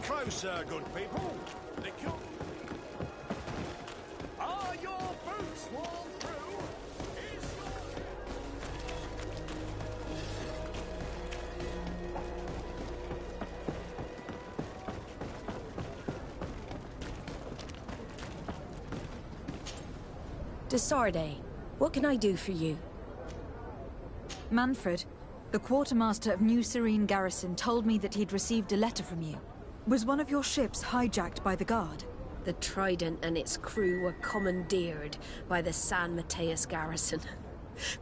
closer, good people. They come. Are your boots worn through? Is Desarde, what can I do for you? Manfred, the quartermaster of New Serene Garrison, told me that he'd received a letter from you. Was one of your ships hijacked by the Guard? The Trident and its crew were commandeered by the San Mateus garrison.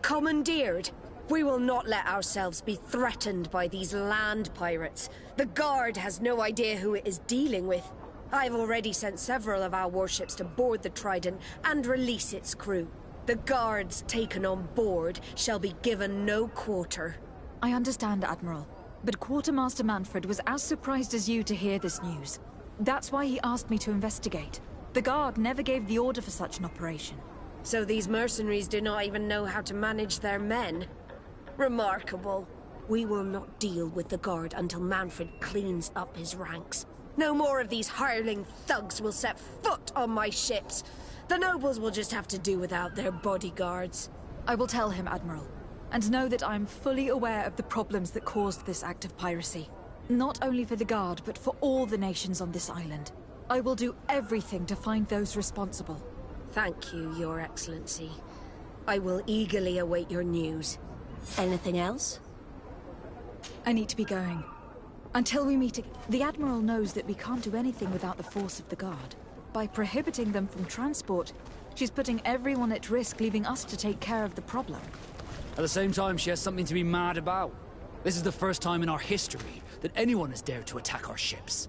Commandeered? We will not let ourselves be threatened by these land pirates. The Guard has no idea who it is dealing with. I've already sent several of our warships to board the Trident and release its crew. The Guards taken on board shall be given no quarter. I understand, Admiral. But Quartermaster Manfred was as surprised as you to hear this news. That's why he asked me to investigate. The Guard never gave the order for such an operation. So these mercenaries do not even know how to manage their men? Remarkable. We will not deal with the Guard until Manfred cleans up his ranks. No more of these hireling thugs will set foot on my ships. The nobles will just have to do without their bodyguards. I will tell him, Admiral. And know that I am fully aware of the problems that caused this act of piracy. Not only for the Guard, but for all the nations on this island. I will do everything to find those responsible. Thank you, Your Excellency. I will eagerly await your news. Anything else? I need to be going. Until we meet again, the Admiral knows that we can't do anything without the force of the Guard. By prohibiting them from transport, she's putting everyone at risk, leaving us to take care of the problem. At the same time, she has something to be mad about. This is the first time in our history that anyone has dared to attack our ships.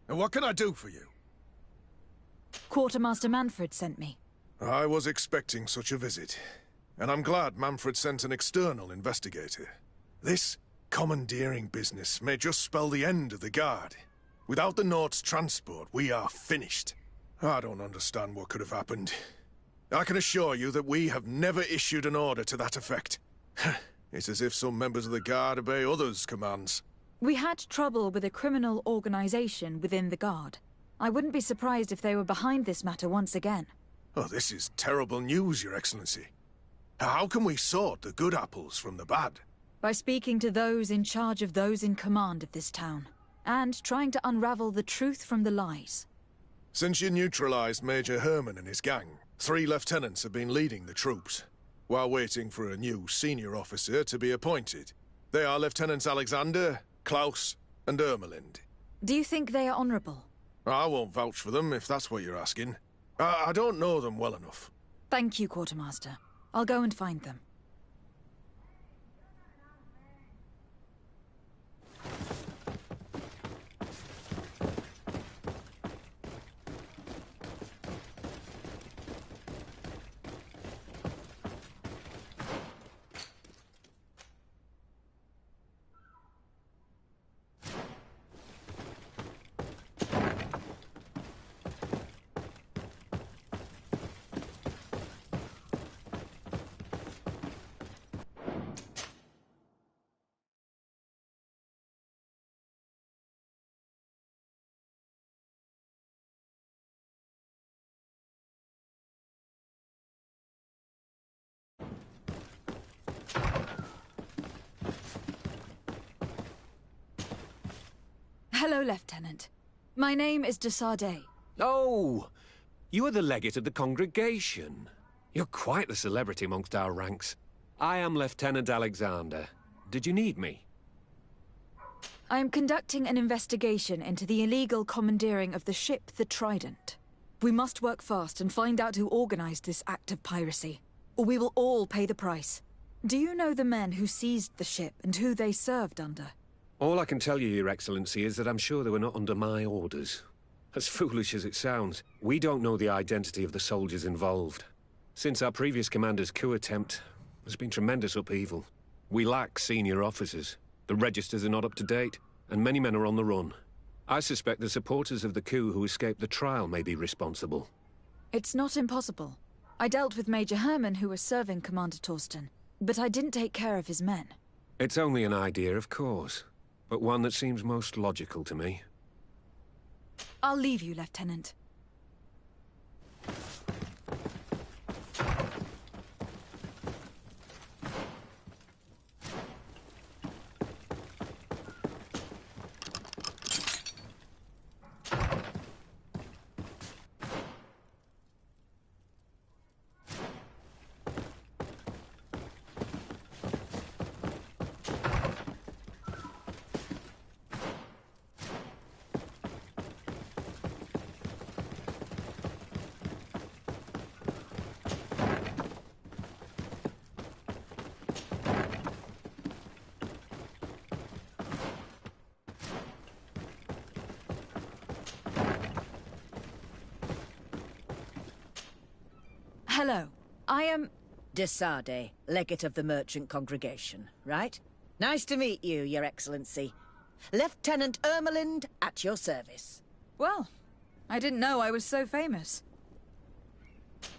And what can I do for you? Quartermaster Manfred sent me. I was expecting such a visit, and I'm glad Manfred sent an external investigator. This commandeering business may just spell the end of the Guard. Without the Nord's transport, we are finished. I don't understand what could have happened. I can assure you that we have never issued an order to that effect. It's as if some members of the Guard obey others' commands. We had trouble with a criminal organization within the Guard. I wouldn't be surprised if they were behind this matter once again. Oh, this is terrible news, Your Excellency. How can we sort the good apples from the bad? By speaking to those in charge of those in command of this town, and trying to unravel the truth from the lies. Since you neutralized Major Herman and his gang, 3 lieutenants have been leading the troops, while waiting for a new senior officer to be appointed. They are Lieutenants Alexander, Klaus, and Ermelind. Do you think they are honorable? I won't vouch for them, if that's what you're asking. I don't know them well enough. Thank you, Quartermaster. I'll go and find them. Hello, Lieutenant. My name is de Sardet. Oh, you are the legate of the congregation. You're quite the celebrity amongst our ranks. I am Lieutenant Alexander. Did you need me? I am conducting an investigation into the illegal commandeering of the ship, the Trident. We must work fast and find out who organized this act of piracy, or we will all pay the price. Do you know the men who seized the ship and who they served under? All I can tell you, Your Excellency, is that I'm sure they were not under my orders. As foolish as it sounds, we don't know the identity of the soldiers involved. Since our previous commander's coup attempt, there's been tremendous upheaval. We lack senior officers. The registers are not up to date, and many men are on the run. I suspect the supporters of the coup who escaped the trial may be responsible. It's not impossible. I dealt with Major Herman, who was serving Commander Torsten, but I didn't take care of his men. It's only an idea, of course, but one that seems most logical to me. I'll leave you, Lieutenant. Hello. I am... De Sardet, legate of the merchant congregation, right? Nice to meet you, Your Excellency. Lieutenant Ermelind, at your service. Well, I didn't know I was so famous.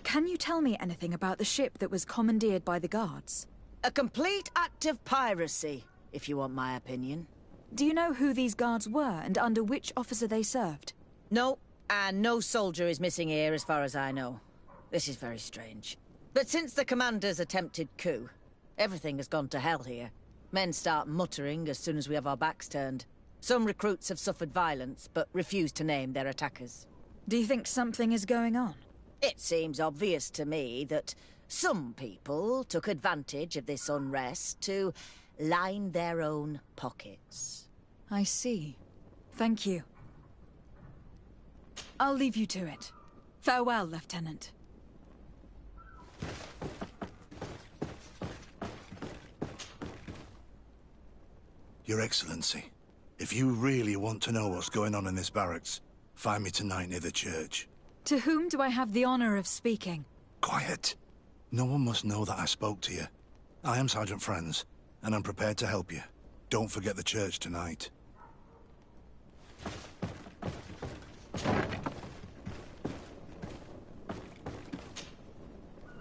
Can you tell me anything about the ship that was commandeered by the guards? A complete act of piracy, if you want my opinion. Do you know who these guards were and under which officer they served? No, and no soldier is missing here as far as I know. This is very strange. But since the commander's attempted coup, everything has gone to hell here. Men start muttering as soon as we have our backs turned. Some recruits have suffered violence, but refuse to name their attackers. Do you think something is going on? It seems obvious to me that some people took advantage of this unrest to line their own pockets. I see. Thank you. I'll leave you to it. Farewell, Lieutenant. Your Excellency, if you really want to know what's going on in this barracks, find me tonight near the church. To whom do I have the honor of speaking? Quiet. No one must know that I spoke to you. I am Sergeant Friends, and I'm prepared to help you. Don't forget the church tonight.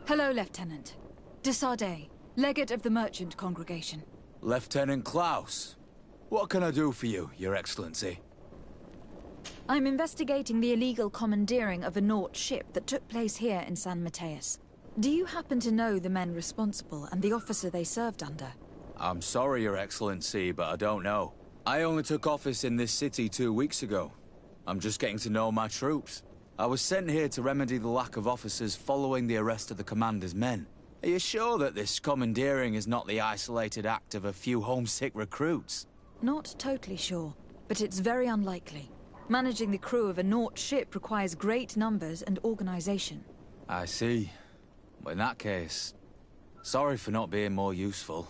Hello, Lieutenant. De Sardet, legate of the merchant congregation. Lieutenant Klaus. What can I do for you, Your Excellency? I'm investigating the illegal commandeering of a Naut ship that took place here in San Mateus. Do you happen to know the men responsible and the officer they served under? I'm sorry, Your Excellency, but I don't know. I only took office in this city 2 weeks ago. I'm just getting to know my troops. I was sent here to remedy the lack of officers following the arrest of the commander's men. Are you sure that this commandeering is not the isolated act of a few homesick recruits? Not totally sure, but it's very unlikely. Managing the crew of a Naut ship requires great numbers and organization. I see. Well, in that case, sorry for not being more useful.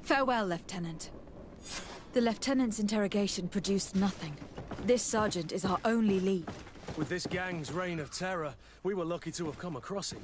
Farewell, Lieutenant. The Lieutenant's interrogation produced nothing. This sergeant is our only lead. With this gang's reign of terror, we were lucky to have come across him.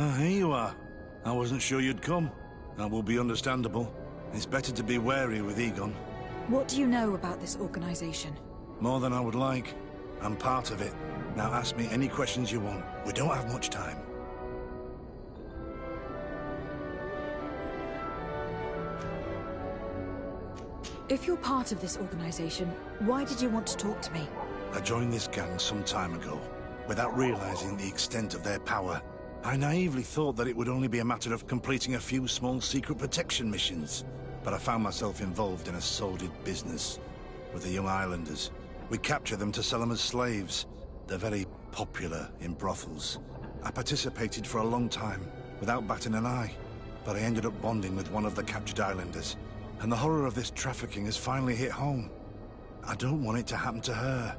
Ah, here you are. I wasn't sure you'd come. That will be understandable. It's better to be wary with Egon. What do you know about this organization? More than I would like. I'm part of it. Now ask me any questions you want. We don't have much time. If you're part of this organization, why did you want to talk to me? I joined this gang some time ago, without realizing the extent of their power. I naively thought that it would only be a matter of completing a few small secret protection missions. But I found myself involved in a sordid business with the young islanders. We capture them to sell them as slaves. They're very popular in brothels. I participated for a long time, without batting an eye. But I ended up bonding with one of the captured islanders. And the horror of this trafficking has finally hit home. I don't want it to happen to her.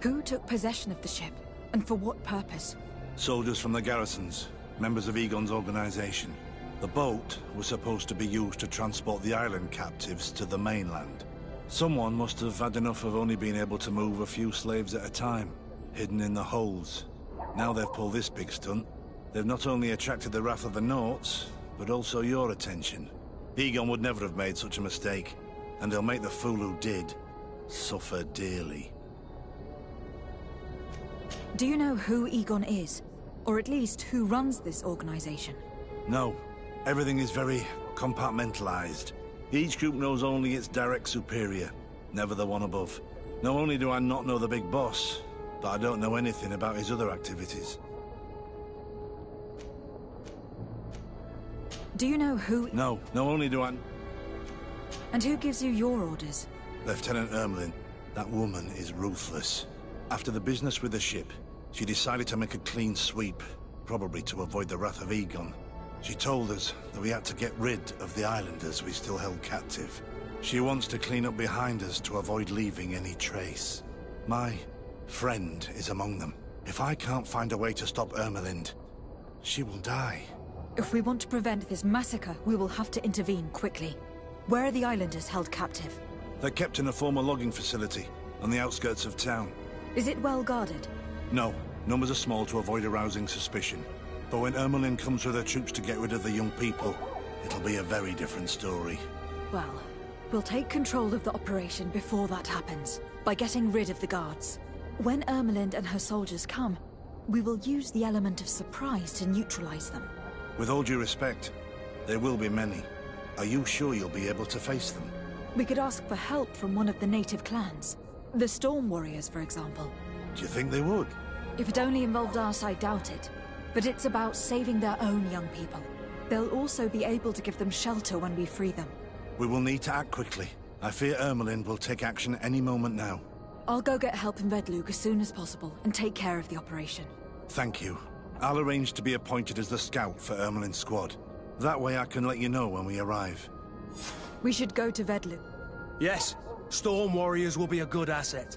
Who took possession of the ship? And for what purpose? Soldiers from the garrisons, members of Egon's organization. The boat was supposed to be used to transport the island captives to the mainland. Someone must have had enough of only being able to move a few slaves at a time, hidden in the holds. Now they've pulled this big stunt. They've not only attracted the wrath of the Nauts, but also your attention. Egon would never have made such a mistake, and they'll make the fool who did suffer dearly. Do you know who Egon is? Or at least who runs this organization? No. Everything is very compartmentalized. Each group knows only its direct superior, never the one above. Not only do I not know the big boss, but I don't know anything about his other activities. Do you know who... No, not only do I... And who gives you your orders? Lieutenant Ermelin. That woman is ruthless. After the business with the ship, she decided to make a clean sweep, probably to avoid the wrath of Egon. She told us that we had to get rid of the islanders we still held captive. She wants to clean up behind us to avoid leaving any trace. My friend is among them. If I can't find a way to stop Ermelind, she will die. If we want to prevent this massacre, we will have to intervene quickly. Where are the islanders held captive? They're kept in a former logging facility on the outskirts of town. Is it well guarded? No. Numbers are small to avoid arousing suspicion. But when Ermelin comes with her troops to get rid of the young people, it'll be a very different story. Well, we'll take control of the operation before that happens, by getting rid of the guards. When Ermelind and her soldiers come, we will use the element of surprise to neutralize them. With all due respect, there will be many. Are you sure you'll be able to face them? We could ask for help from one of the native clans. The Storm Warriors, for example. Do you think they would? If it only involved us, I doubt it. But it's about saving their own young people. They'll also be able to give them shelter when we free them. We will need to act quickly. I fear Ermelin will take action any moment now. I'll go get help in Vedlug as soon as possible and take care of the operation. Thank you. I'll arrange to be appointed as the scout for Ermelin's squad. That way I can let you know when we arrive. We should go to Vedlug. Yes, Storm Warriors will be a good asset.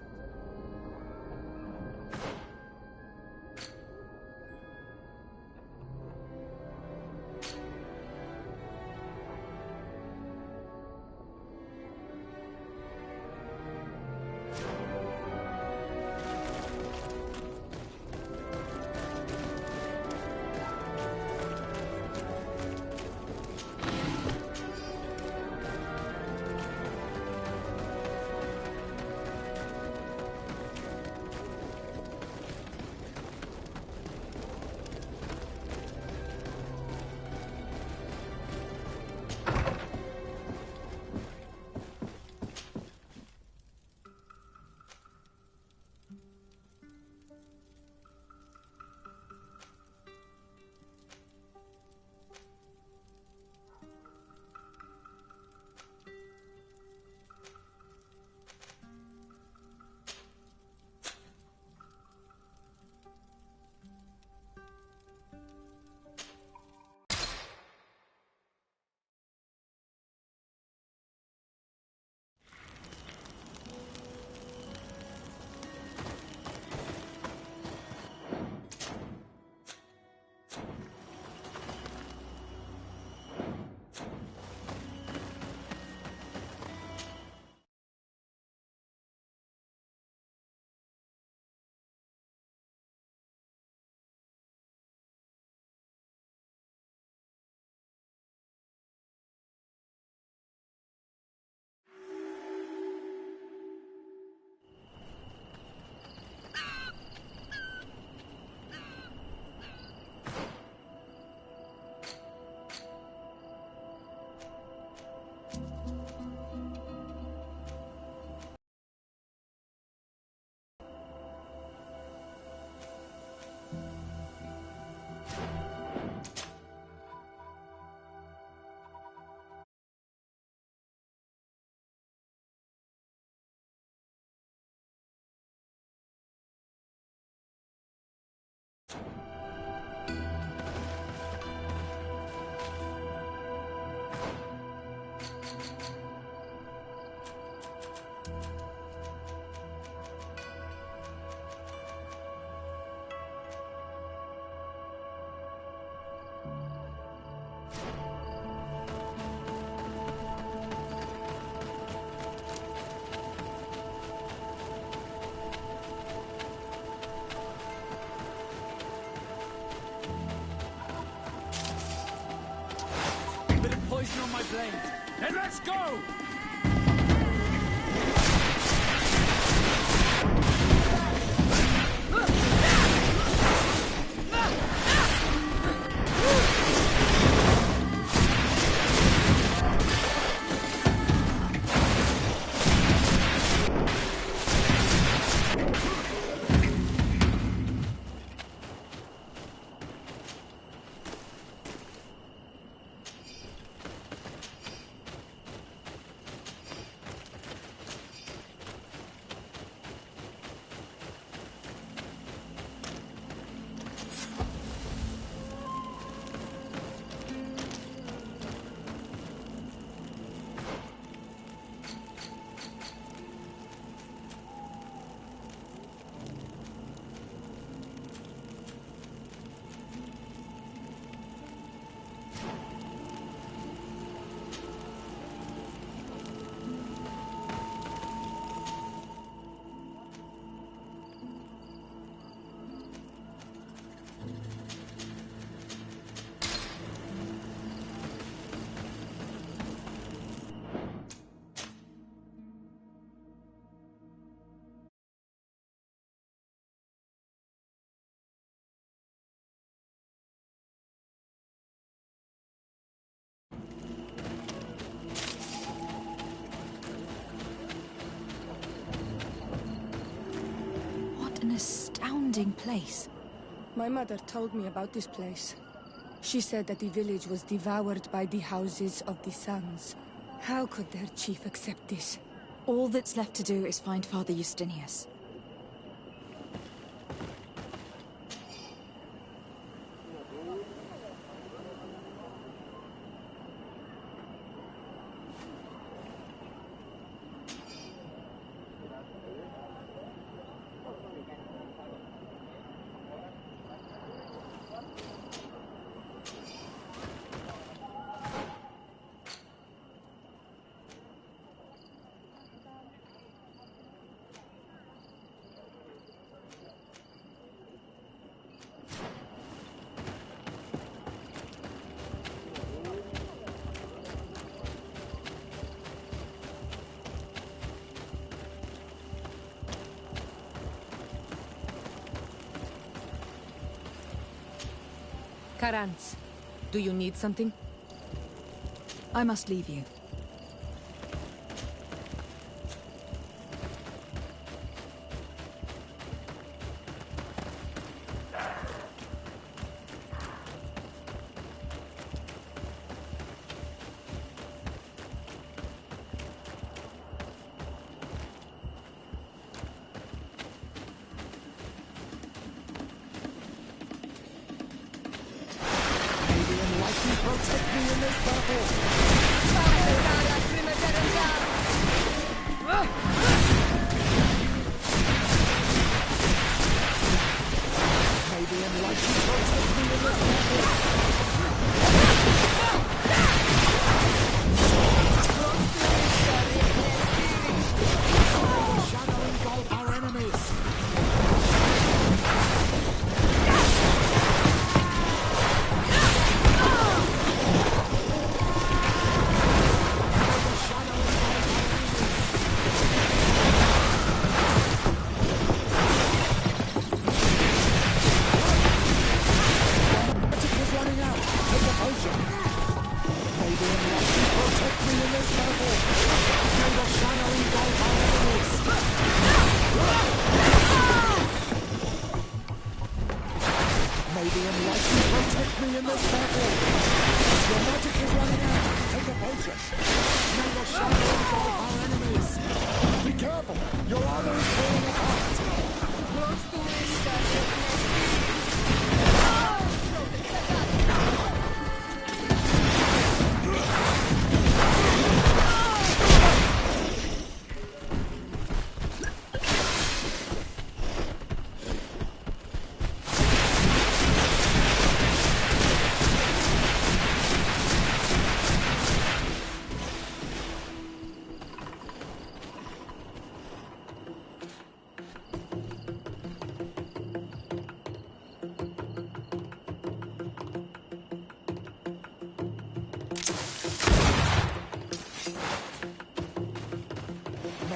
Then let's go! An astounding place. My mother told me about this place. She said that the village was devoured by the houses of the sons. How could their chief accept this? All that's left to do is find Father Justinius. Karantz, do you need something? I must leave you. Protect me in this battle!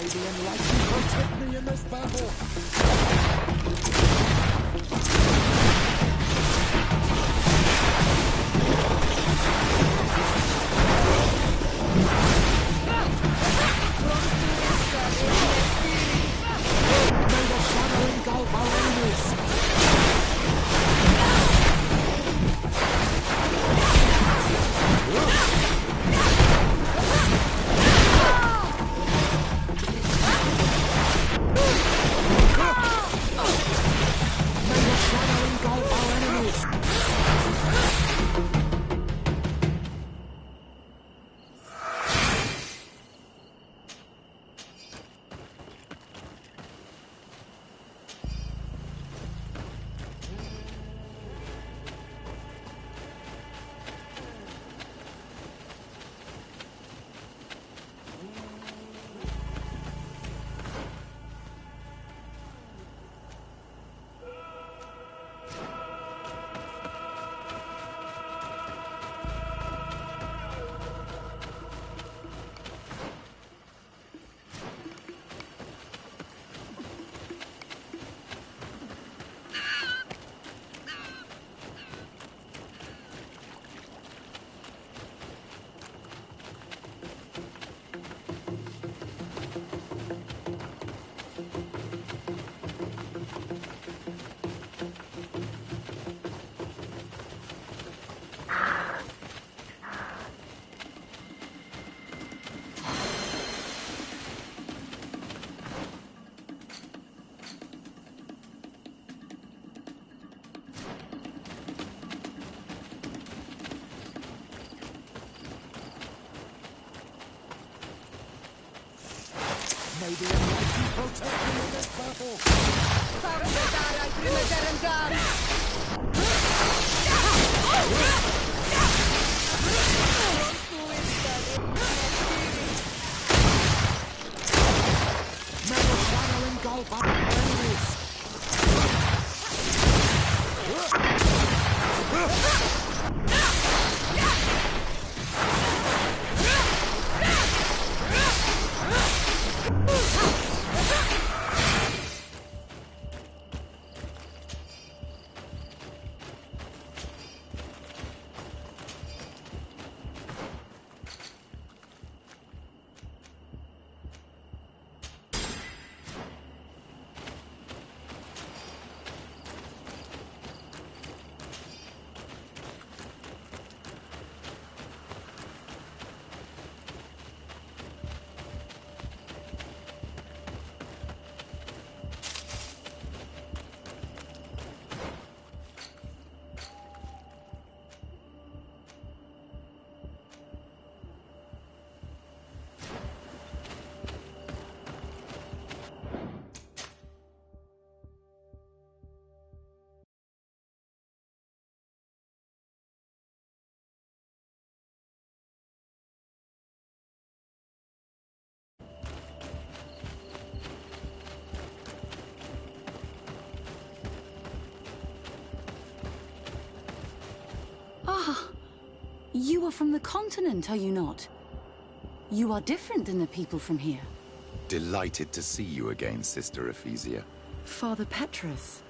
May the enlightened protect me in this battle! May the shadow engulf our enemies! May the enlightened protect me in this battle! May the shadow engulf our enemies! Ah, you are from the continent, are you not? You are different than the people from here. Delighted to see you again, Sister Ephesia. Father Petrus,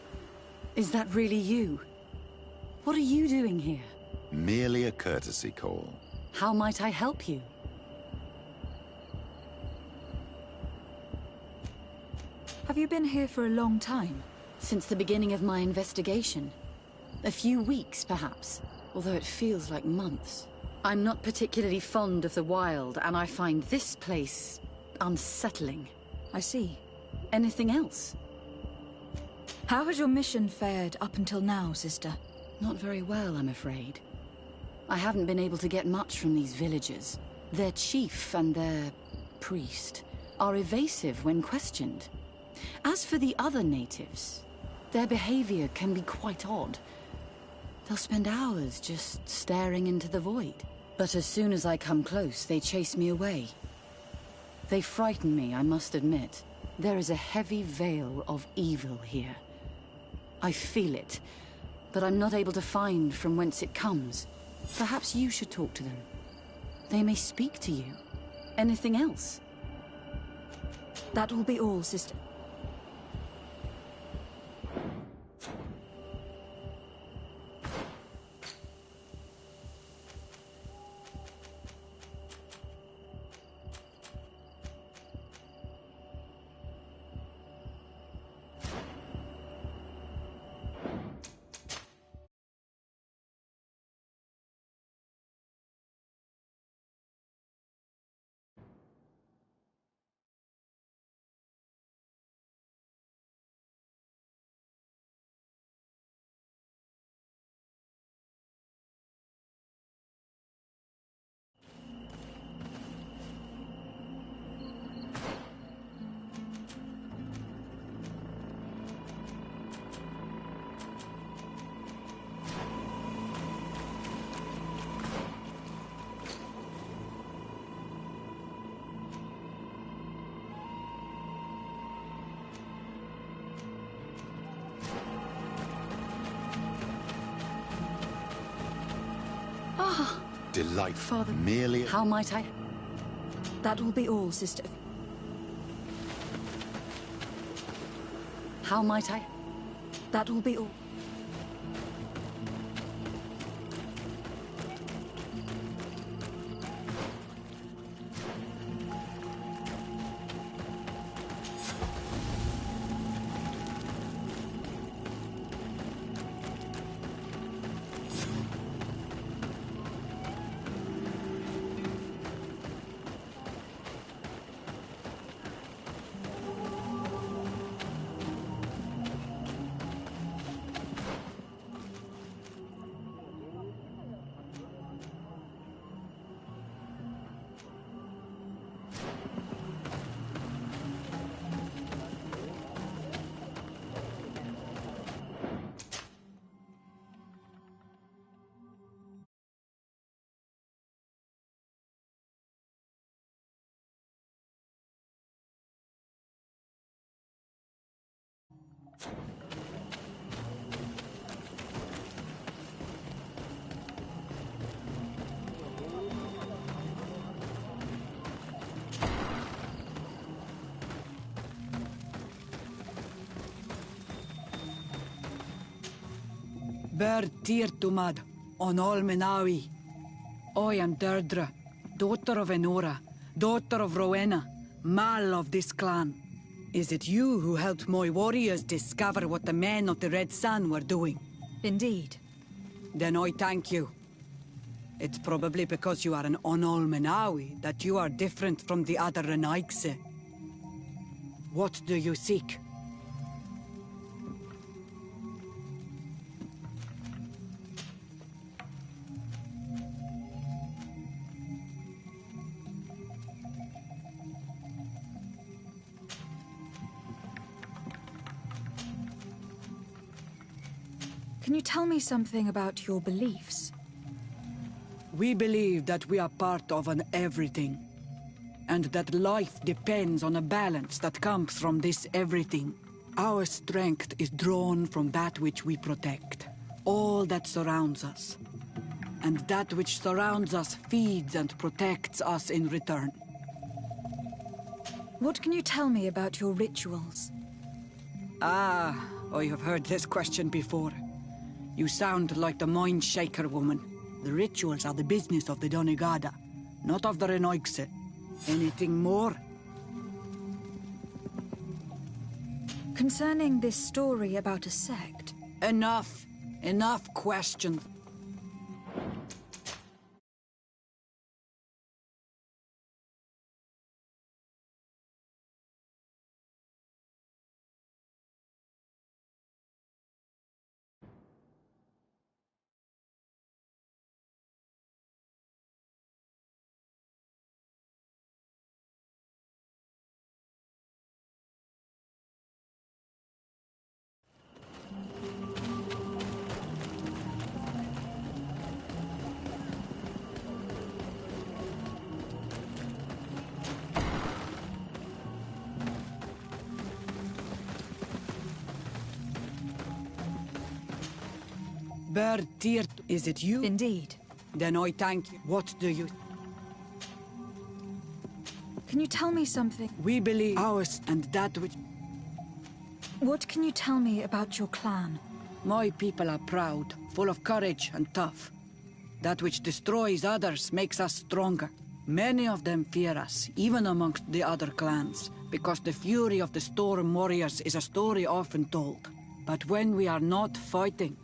is that really you? What are you doing here? Merely a courtesy call. How might I help you? Have you been here for a long time? Since the beginning of my investigation. A few weeks, perhaps, although it feels like months. I'm not particularly fond of the wild, and I find this place unsettling. I see. Anything else? How has your mission fared up until now, sister? Not very well, I'm afraid. I haven't been able to get much from these villagers. Their chief and their priest are evasive when questioned. As for the other natives, their behavior can be quite odd. They'll spend hours just staring into the void. But as soon as I come close, they chase me away. They frighten me, I must admit. There is a heavy veil of evil here. I feel it, but I'm not able to find from whence it comes. Perhaps you should talk to them. They may speak to you. Anything else? That will be all, sister. Ah, Delightful. Father, Merely... how might I? That will be all, sister. How might I? That will be all. Ber tir tumad, on all Menawi. I am Deirdre, daughter of Enora, daughter of Rowena, Mal of this clan. Is it you who helped my warriors discover what the men of the Red Sun were doing? Indeed. Then I thank you. It's probably because you are an Onol Menawi that you are different from the other Renaigse. What do you seek? Can you tell me something about your beliefs? We believe that we are part of an everything, and that life depends on a balance that comes from this everything. Our strength is drawn from that which we protect, all that surrounds us. And that which surrounds us feeds and protects us in return. What can you tell me about your rituals? Ah, I have heard this question before. You sound like the Mind Shaker woman. The rituals are the business of the Donegada, not of the Renoigse. Anything more? Concerning this story about a sect... Enough! Enough questions. Bertirt, is it you? Indeed. Then I thank you. What do you... Can you tell me something? We believe ours and that which... What can you tell me about your clan? My people are proud, full of courage and tough. That which destroys others makes us stronger. Many of them fear us, even amongst the other clans, because the fury of the Storm Warriors is a story often told. But when we are not fighting,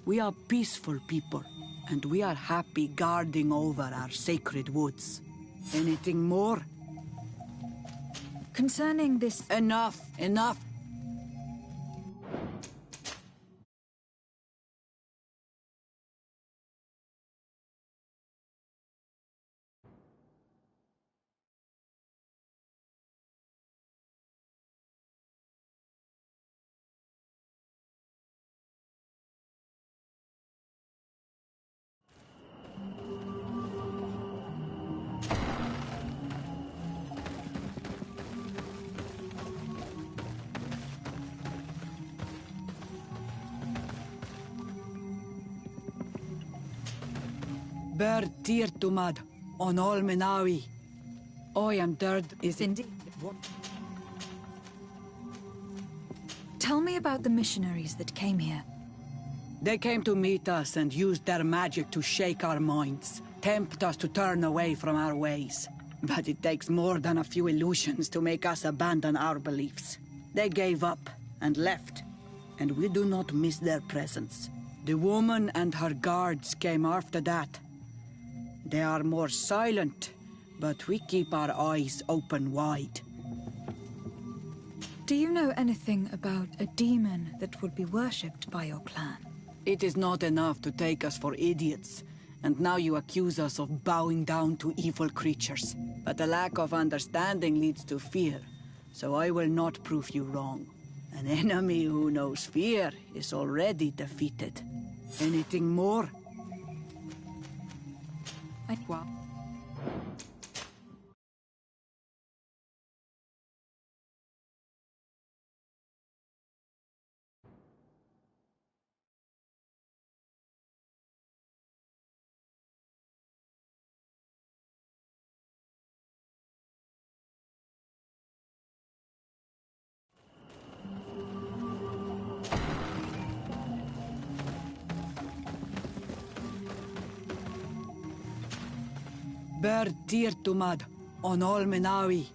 we are peaceful people, and we are happy guarding over our sacred woods. Anything more? Concerning this... Enough! Enough! Ber tir tumad on all Menawi. I am Derd is indeed. Tell me about the missionaries that came here. They came to meet us and used their magic to shake our minds, tempt us to turn away from our ways. But it takes more than a few illusions to make us abandon our beliefs. They gave up and left, and we do not miss their presence. The woman and her guards came after that. They are more silent, but we keep our eyes open wide. Do you know anything about a demon that would be worshipped by your clan? It is not enough to take us for idiots, and now you accuse us of bowing down to evil creatures. But a lack of understanding leads to fear, so I will not prove you wrong. An enemy who knows fear is already defeated. Anything more? Well. Ber tir tumad on all Menawi.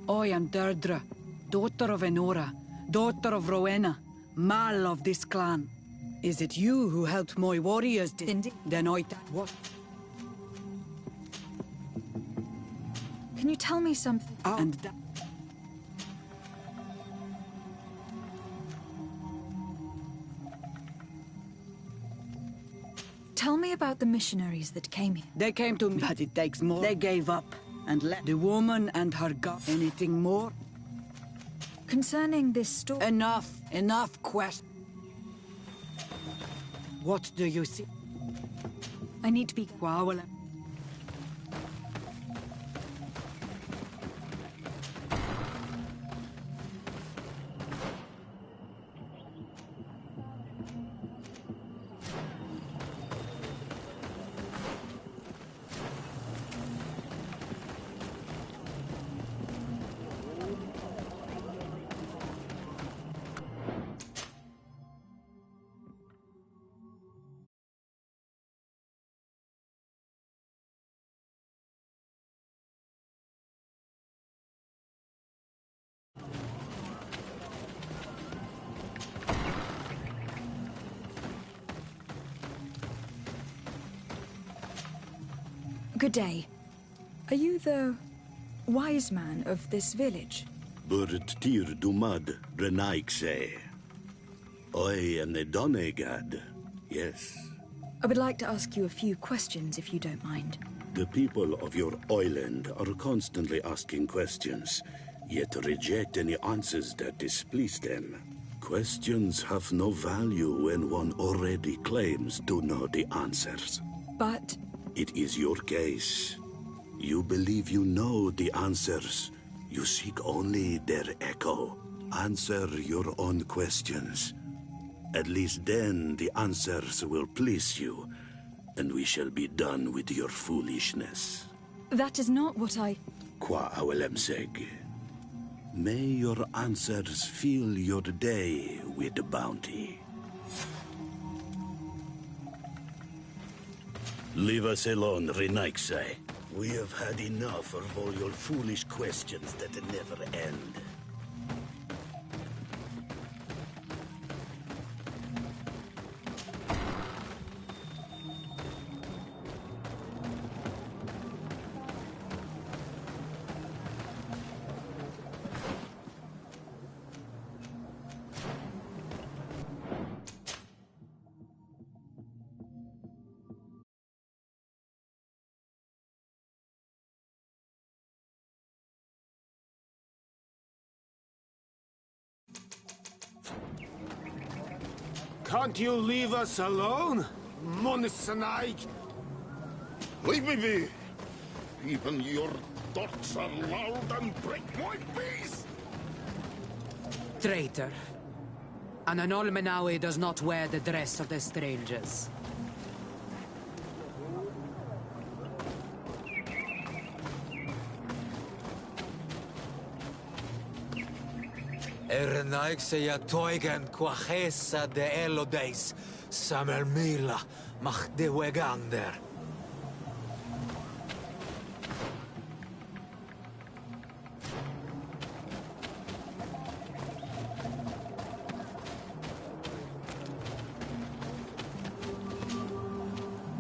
I am Deirdre, daughter of Enora, daughter of Rowena, Mal of this clan. Is it you who helped my warriors? Indeed. Then I... What? Can you tell me something? And Tell me about the missionaries that came here. They came to me, but it takes more. They gave up and left. The woman and her god. Anything more? Concerning this story... Enough! Enough quest. What do you see? I need to be... Well, Good day. Are you the wise man of this village? Burt tir dumad renaikse. I am the Donegad, yes. I would like to ask you a few questions, if you don't mind. The people of your island are constantly asking questions, yet reject any answers that displease them. Questions have no value when one already claims to know the answers. But... It is your case. You believe you know the answers. You seek only their echo. Answer your own questions. At least then the answers will please you, and we shall be done with your foolishness. That is not what I... Qua awelemseg. May your answers fill your day with bounty. Leave us alone, Renaixai. We have had enough of all your foolish questions that never end. Can't you leave us alone? Munisanaik! Leave me be! Even your thoughts are loud and break my peace! Traitor. An Anolmenawi does not wear the dress of the strangers. Ernaixia toigen quachesa de elodeis, samermila mach de wegander.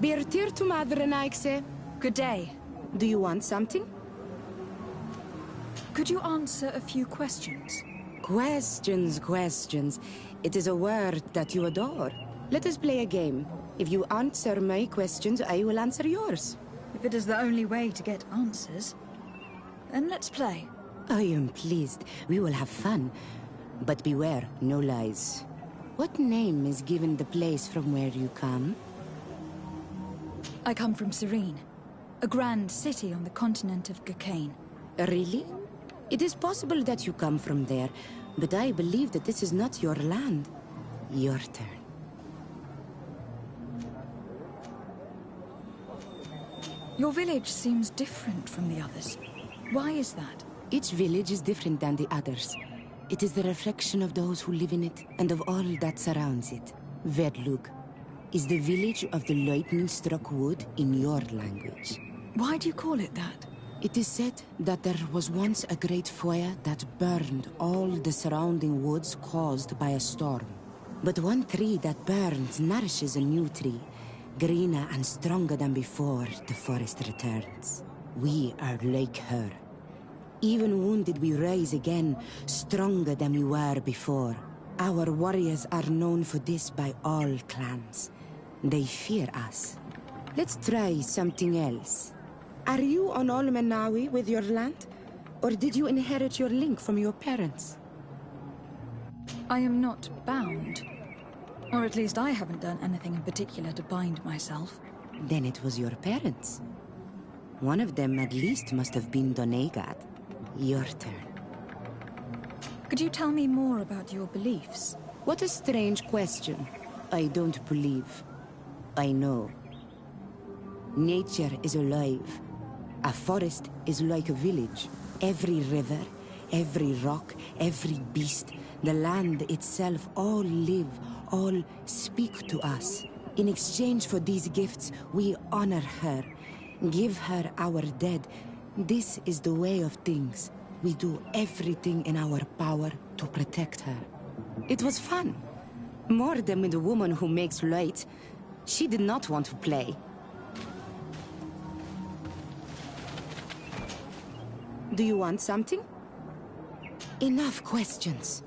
Birtir to Madre Naixe. Good day. Do you want something? Could you answer a few questions? Questions. It is a word that you adore. Let us play a game. If you answer my questions, I will answer yours. If it is the only way to get answers, then let's play. I am pleased. We will have fun. But beware, no lies. What name is given the place from where you come? I come from Serene, a grand city on the continent of Gakane. Really? It is possible that you come from there, but I believe that this is not your land. Your turn. Your village seems different from the others. Why is that? Each village is different than the others. It is the reflection of those who live in it and of all that surrounds it. Verdlug is the village of the lightning-struck wood in your language. Why do you call it that? It is said that there was once a great fire that burned all the surrounding woods caused by a storm. But one tree that burns nourishes a new tree, greener and stronger than before the forest returns. We are like her. Even wounded, we rise again, stronger than we were before. Our warriors are known for this by all clans. They fear us. Let's try something else. Are you on Olmenawi with your land? Or did you inherit your link from your parents? I am not bound. Or at least I haven't done anything in particular to bind myself. Then it was your parents. One of them at least must have been Donegat. Your turn. Could you tell me more about your beliefs? What a strange question. I don't believe. I know. Nature is alive. A forest is like a village. Every river, every rock, every beast, the land itself, all live, all speak to us. In exchange for these gifts, we honor her, give her our dead. This is the way of things. We do everything in our power to protect her. It was fun. More than with the woman who makes light. She did not want to play. Do you want something? Enough questions.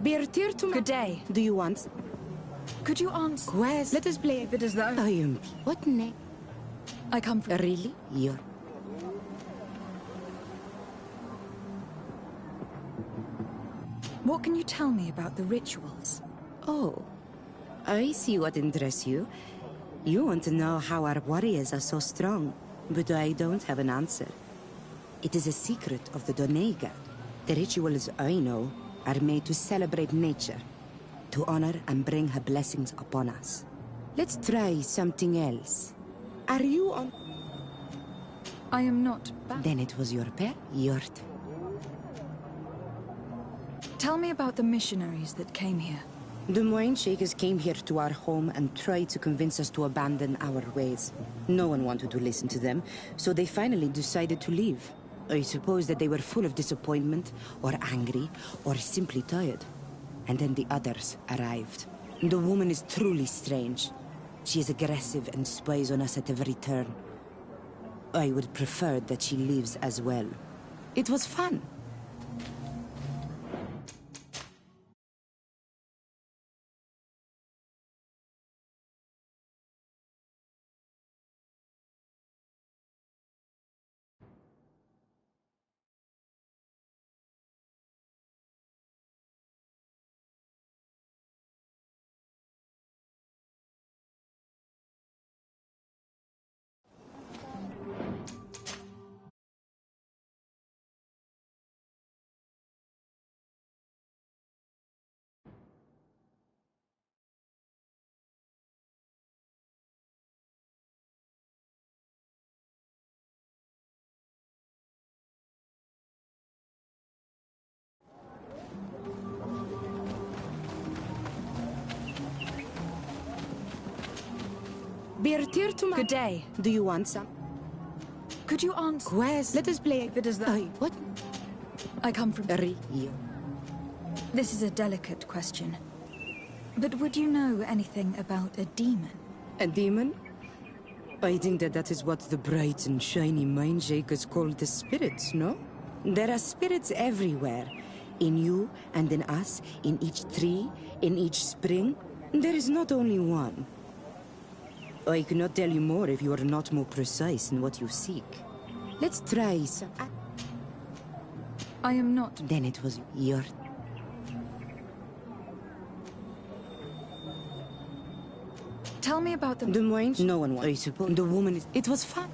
Good day. Do you want? Could you answer? Quest. Let us play it as though. I am. What name? I come from. Really? You're. What can you tell me about the rituals? Oh, I see what interests you. You want to know how our warriors are so strong, but I don't have an answer. It is a secret of the Donega. The rituals I know are made to celebrate nature, to honor and bring her blessings upon us. Let's try something else. Are you on? I am not bad. Then it was your pair? Yort. Tell me about the missionaries that came here. The Moine Shakers came here to our home and tried to convince us to abandon our ways. No one wanted to listen to them, so they finally decided to leave. I suppose that they were full of disappointment, or angry, or simply tired. And then the others arrived. The woman is truly strange. She is aggressive and spies on us at every turn. I would prefer that she leaves as well. It was fun. Good day. Do you want some? Could you answer? Quest. Let us play it as though. What? I come from. You. This is a delicate question. But would you know anything about a demon? A demon? I think that is what the bright and shiny mind shakers call the spirits, no? There are spirits everywhere. In you and in us, in each tree, in each spring. There is not only one. I cannot tell you more if you are not more precise in what you seek. Let's try some... I am not. Then it was your... Tell me about the... The Moines? No one wants. I suppose. The woman is... It was fun.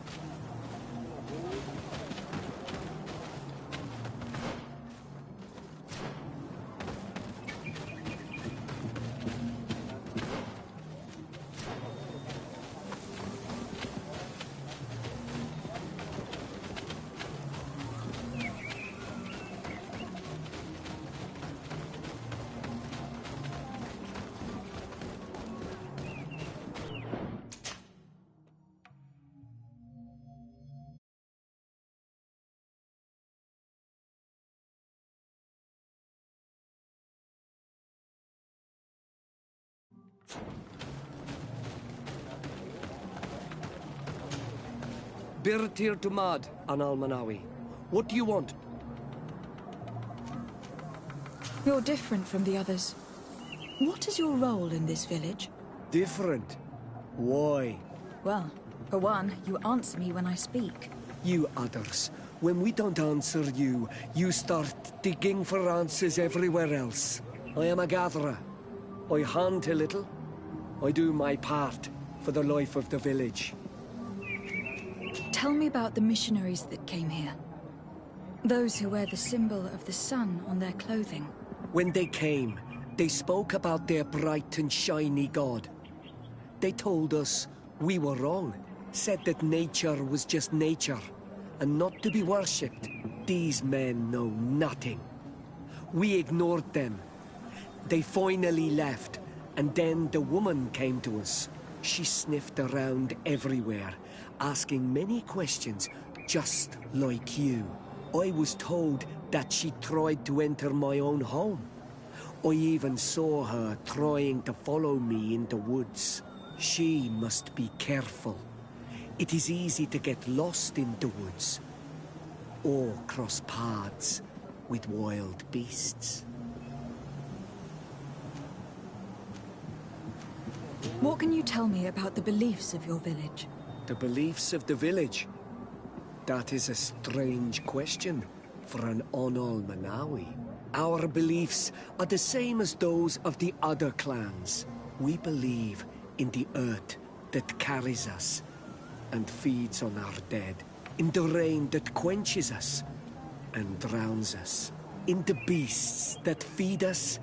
Birtir Tumad, Anal Manawi. What do you want? You're different from the others. What is your role in this village? Different? Why? Well, for one, you answer me when I speak. You others, when we don't answer you, you start digging for answers everywhere else. I am a gatherer. I hunt a little. I do my part for the life of the village. Tell me about the missionaries that came here. Those who wear the symbol of the sun on their clothing. When they came, they spoke about their bright and shiny god. They told us we were wrong, said that nature was just nature, and not to be worshipped. These men know nothing. We ignored them. They finally left, and then the woman came to us. She sniffed around everywhere, asking many questions, just like you. I was told that she tried to enter my own home. I even saw her trying to follow me in the woods. She must be careful. It is easy to get lost in the woods, or cross paths with wild beasts. What can you tell me about the beliefs of your village? The beliefs of the village? That is a strange question for an Onol Manawi. Our beliefs are the same as those of the other clans. We believe in the earth that carries us and feeds on our dead, in the rain that quenches us and drowns us, in the beasts that feed us,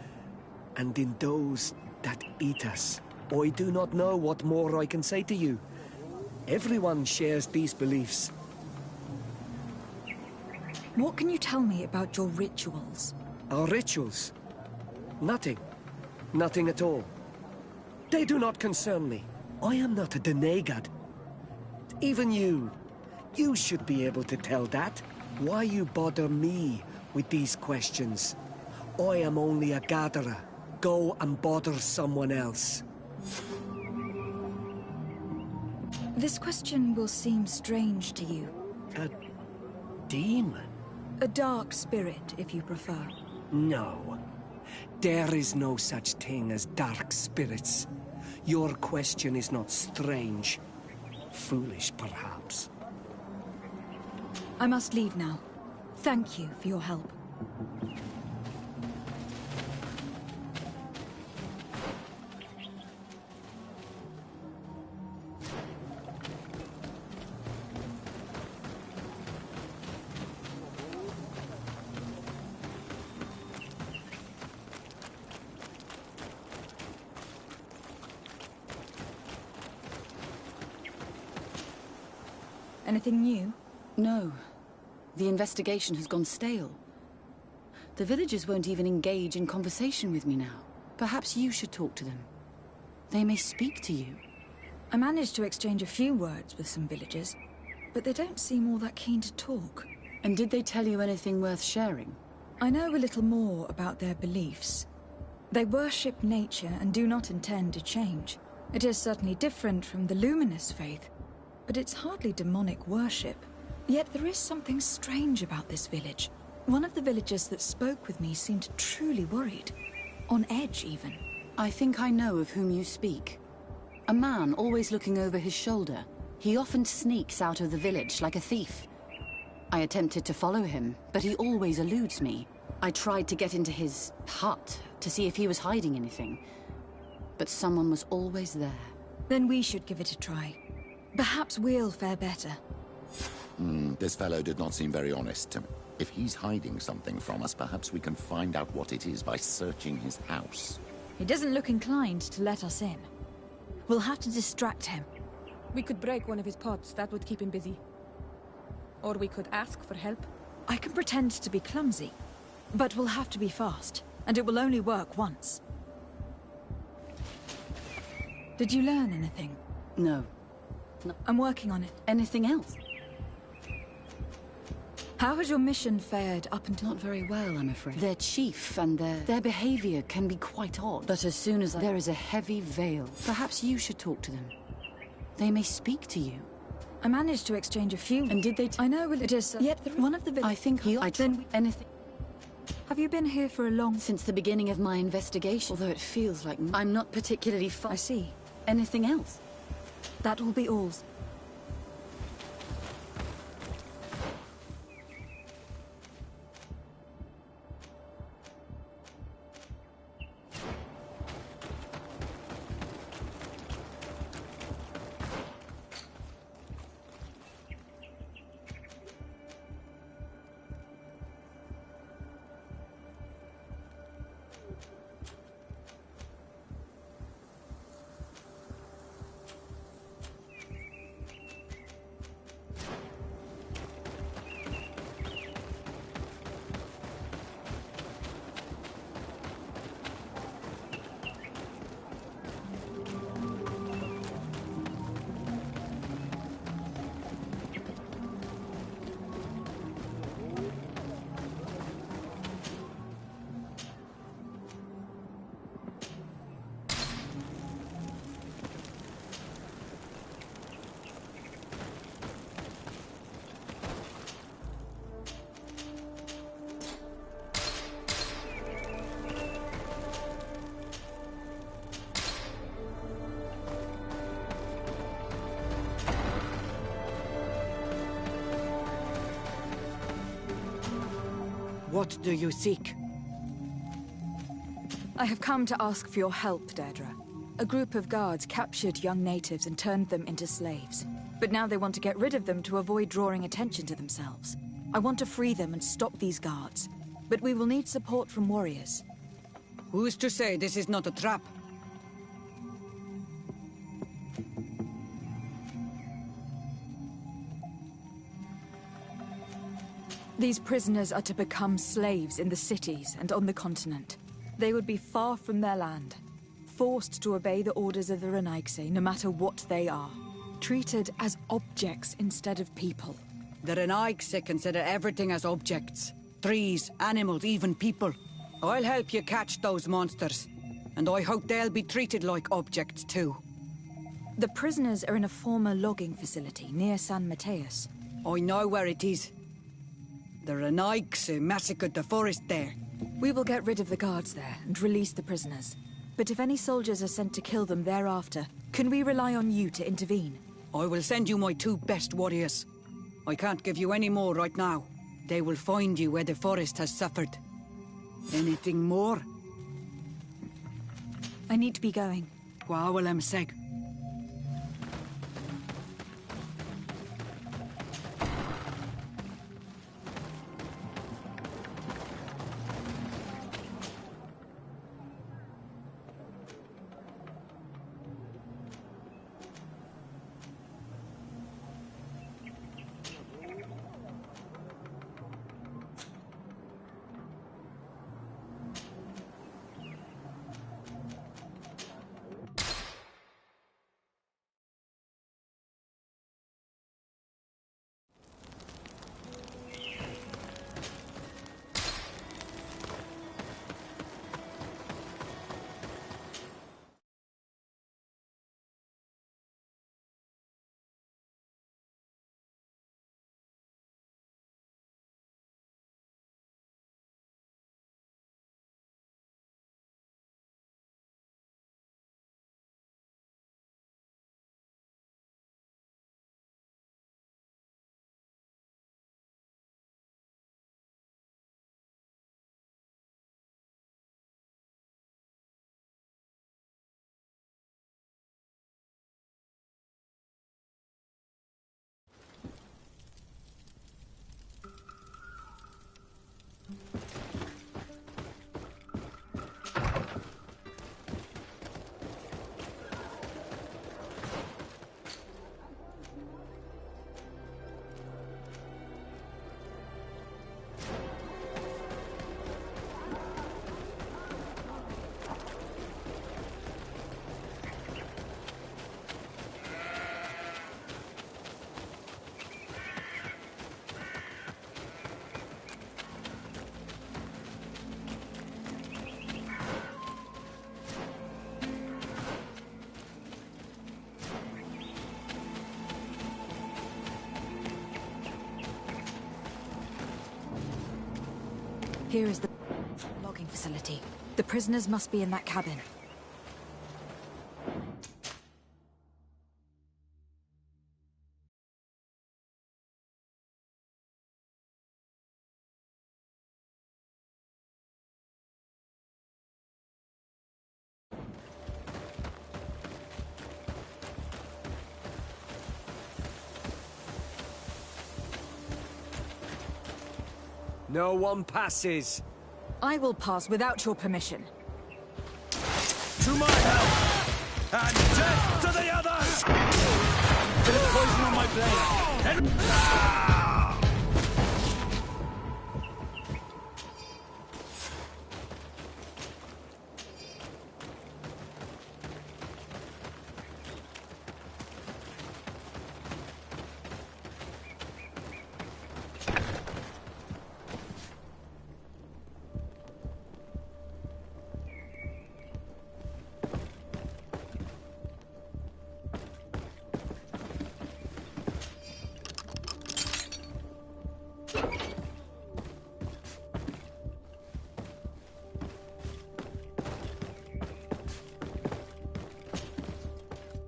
and in those that eat us. I do not know what more I can say to you. Everyone shares these beliefs. What can you tell me about your rituals? Our rituals? Nothing. Nothing at all. They do not concern me. I am not a Denegad. Even you. You should be able to tell that. Why you bother me with these questions? I am only a gatherer. Go and bother someone else. This question will seem strange to you. A demon? A dark spirit, if you prefer. No. There is no such thing as dark spirits. Your question is not strange. Foolish, perhaps. I must leave now. Thank you for your help. Anything new? No. The investigation has gone stale. The villagers won't even engage in conversation with me now. Perhaps you should talk to them. They may speak to you. I managed to exchange a few words with some villagers, but they don't seem all that keen to talk. And did they tell you anything worth sharing? I know a little more about their beliefs. They worship nature and do not intend to change. It is certainly different from the luminous faith, but it's hardly demonic worship. Yet there is something strange about this village. One of the villagers that spoke with me seemed truly worried. On edge, even. I think I know of whom you speak. A man always looking over his shoulder. He often sneaks out of the village like a thief. I attempted to follow him, but he always eludes me. I tried to get into his hut to see if he was hiding anything, but someone was always there. Then we should give it a try. Perhaps we'll fare better. This fellow did not seem very honest to me. If he's hiding something from us, perhaps we can find out what it is by searching his house. He doesn't look inclined to let us in. We'll have to distract him. We could break one of his pots. That would keep him busy. Or we could ask for help. I can pretend to be clumsy, but we'll have to be fast, and it will only work once. Did you learn anything? No. I'm working on it. Anything else? How has your mission fared up until... Not very well, I'm afraid. Their chief and their behavior can be quite odd. But as soon as there is a heavy veil, perhaps you should talk to them. They may speak to you. I managed to exchange a few... And did they... I know it is... Yet one of the... I think he... anything... Have you been here for a long... Since the beginning of my investigation. Although it feels like... I'm not particularly far... I see. Anything else? That will be all. What do you seek? I have come to ask for your help, Deirdre. A group of guards captured young natives and turned them into slaves. But now they want to get rid of them to avoid drawing attention to themselves. I want to free them and stop these guards. But we will need support from warriors. Who's to say this is not a trap? These prisoners are to become slaves in the cities and on the continent. They would be far from their land, forced to obey the orders of the Renaigse, no matter what they are. Treated as objects instead of people. The Renaigse consider everything as objects. Trees, animals, even people. I'll help you catch those monsters. And I hope they'll be treated like objects too. The prisoners are in a former logging facility near San Mateus. I know where it is. The Renaigse massacred the forest there. We will get rid of the guards there and release the prisoners. But if any soldiers are sent to kill them thereafter, can we rely on you to intervene? I will send you my 2 best warriors. I can't give you any more right now. They will find you where the forest has suffered. Anything more? I need to be going. Gwawalem seg. Here is the logging facility. The prisoners must be in that cabin. No one passes. I will pass without your permission. To my help! And death to the others! Bit of poison on my blade.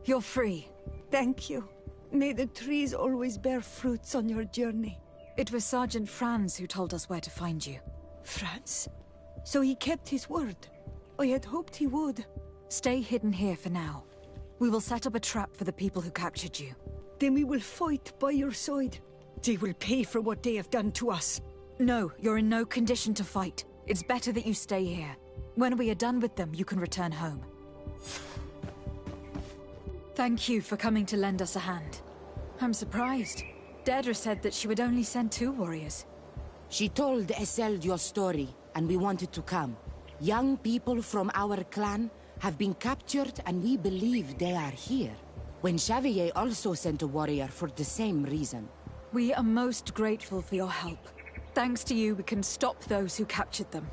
You're free. Thank you. May the trees always bear fruits on your journey. It was Sergeant Franz who told us where to find you. France. So he kept his word. I had hoped he would. Stay hidden here for now. We will set up a trap for the people who captured you. Then we will fight by your side. They will pay for what they have done to us. No, you're in no condition to fight. It's better that you stay here. When we are done with them, you can return home. Thank you for coming to lend us a hand. I'm surprised. Deirdre said that she would only send 2 warriors. She told Esseld your story, and we wanted to come. Young people from our clan have been captured, and we believe they are here. When Xavier also sent a warrior for the same reason. We are most grateful for your help. Thanks to you, we can stop those who captured them.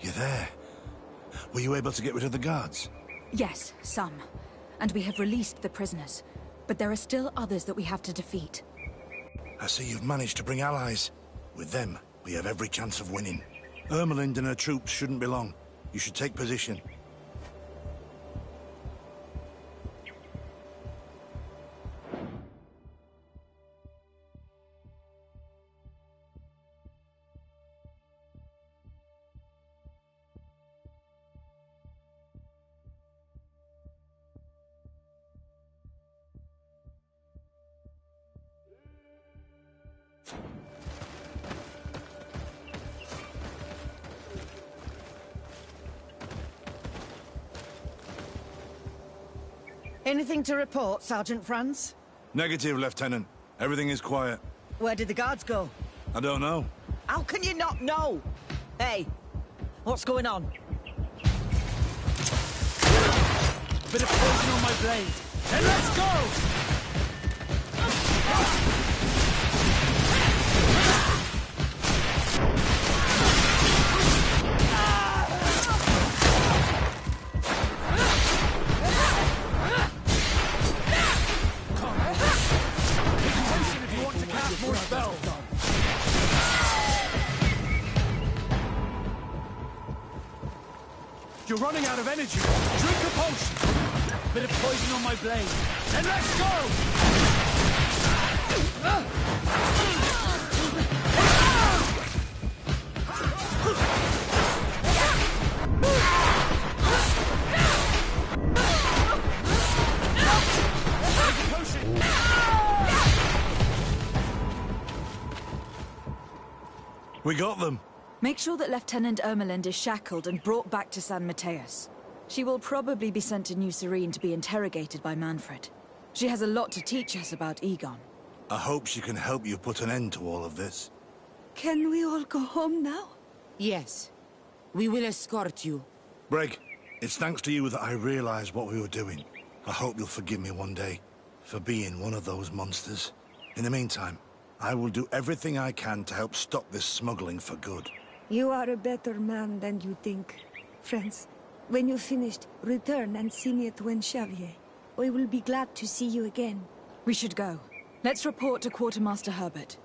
You're there. Were you able to get rid of the guards? Yes, some. And we have released the prisoners. But there are still others that we have to defeat. I see you've managed to bring allies. With them, we have every chance of winning. Ermelind and her troops shouldn't be long. You should take position. Anything to report, Sergeant Franz? Negative, Lieutenant. Everything is quiet. Where did the guards go? I don't know. How can you not know? Hey, what's going on? A bit of poison on my blade. Then let's go! You're running out of energy. Drink a potion. Bit of poison on my blade. Then let's go! We got them. Make sure that Lieutenant Ermelind is shackled and brought back to San Mateus. She will probably be sent to New Serene to be interrogated by Manfred. She has a lot to teach us about Egon. I hope she can help you put an end to all of this. Can we all go home now? Yes. We will escort you. Breg, it's thanks to you that I realized what we were doing. I hope you'll forgive me one day for being one of those monsters. In the meantime, I will do everything I can to help stop this smuggling for good. You are a better man than you think. Friends, when you're finished, return and see me at Xavier. I will be glad to see you again. We should go. Let's report to Quartermaster Herbert.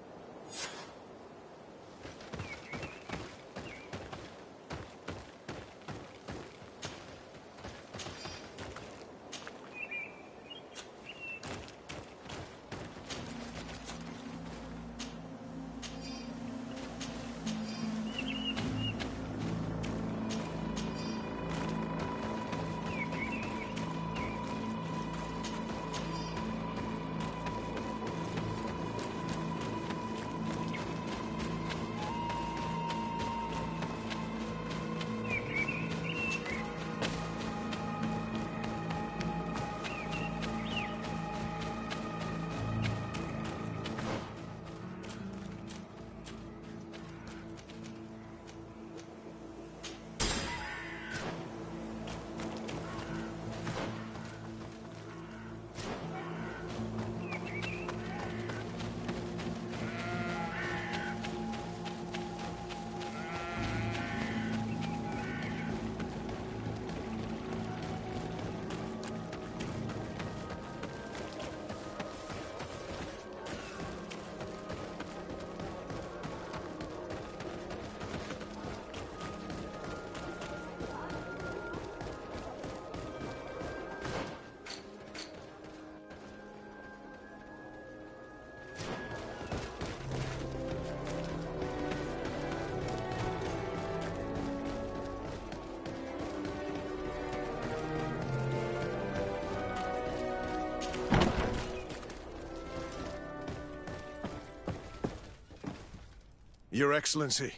Your Excellency,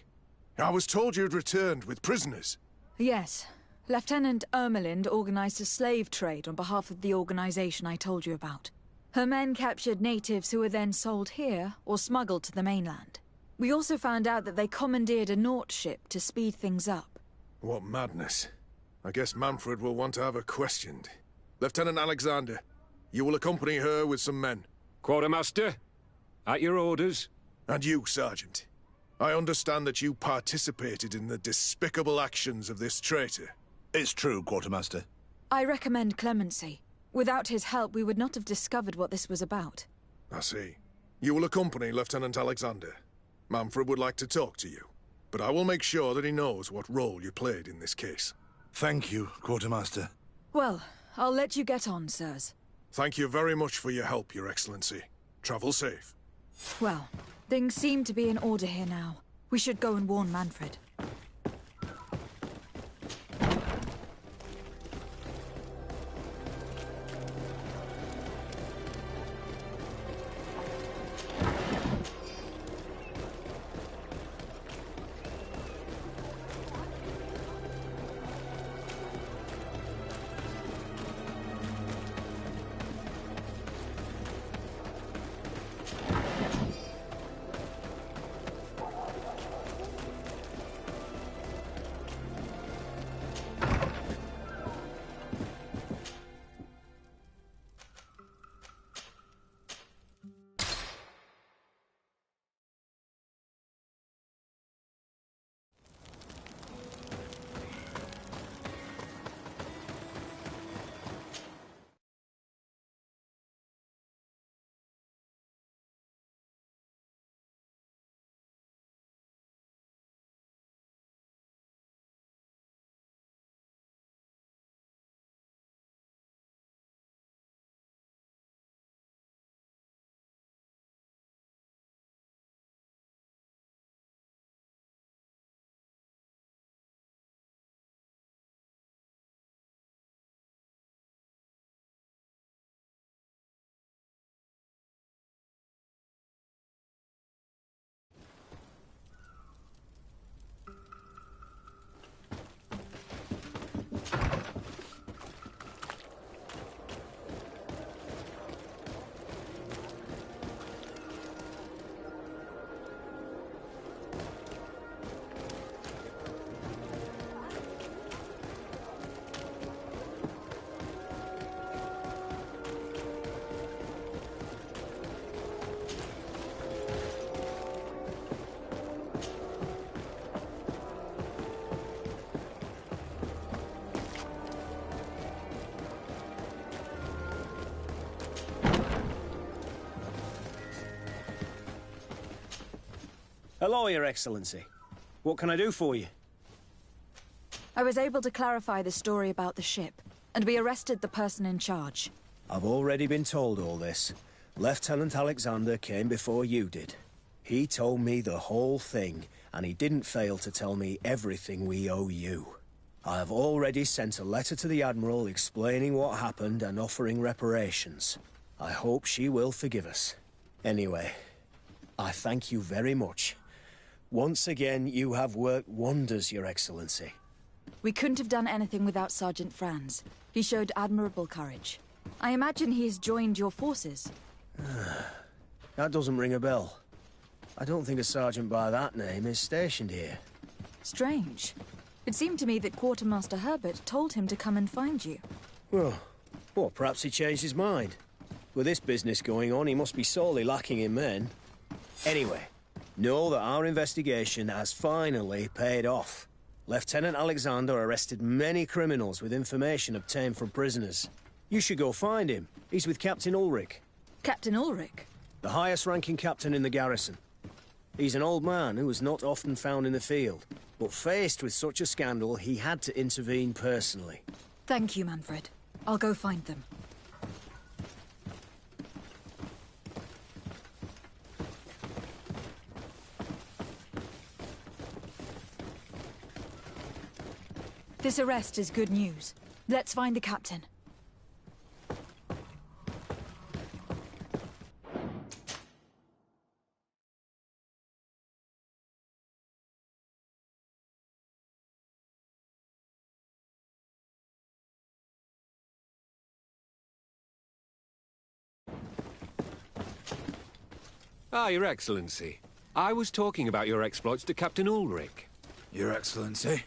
I was told you'd returned with prisoners. Yes. Lieutenant Ermelind organized a slave trade on behalf of the organization I told you about. Her men captured natives who were then sold here or smuggled to the mainland. We also found out that they commandeered a Nort ship to speed things up. What madness. I guess Manfred will want to have her questioned. Lieutenant Alexander, you will accompany her with some men. Quartermaster, at your orders. And you, Sergeant. I understand that you participated in the despicable actions of this traitor. It's true, Quartermaster. I recommend clemency. Without his help, we would not have discovered what this was about. I see. You will accompany Lieutenant Alexander. Manfred would like to talk to you, but I will make sure that he knows what role you played in this case. Thank you, Quartermaster. Well, I'll let you get on, sirs. Thank you very much for your help, Your Excellency. Travel safe. Well, things seem to be in order here now. We should go and warn Manfred. Hello, Your Excellency. What can I do for you? I was able to clarify the story about the ship, and we arrested the person in charge. I've already been told all this. Lieutenant Alexander came before you did. He told me the whole thing, and he didn't fail to tell me everything we owe you. I have already sent a letter to the Admiral explaining what happened and offering reparations. I hope she will forgive us. Anyway, I thank you very much. Once again, you have worked wonders, Your Excellency. We couldn't have done anything without Sergeant Franz. He showed admirable courage. I imagine he has joined your forces. That doesn't ring a bell. I don't think a sergeant by that name is stationed here. Strange. It seemed to me that Quartermaster Herbert told him to come and find you. Well, perhaps he changed his mind. With this business going on, he must be sorely lacking in men. Anyway, know that our investigation has finally paid off. Lieutenant Alexander arrested many criminals with information obtained from prisoners. You should go find him. He's with Captain Ulrich. Captain Ulrich? The highest-ranking captain in the garrison. He's an old man who was not often found in the field, but faced with such a scandal, he had to intervene personally. Thank you, Manfred. I'll go find them. This arrest is good news. Let's find the captain. Ah, Your Excellency. I was talking about your exploits to Captain Ulrich. Your Excellency?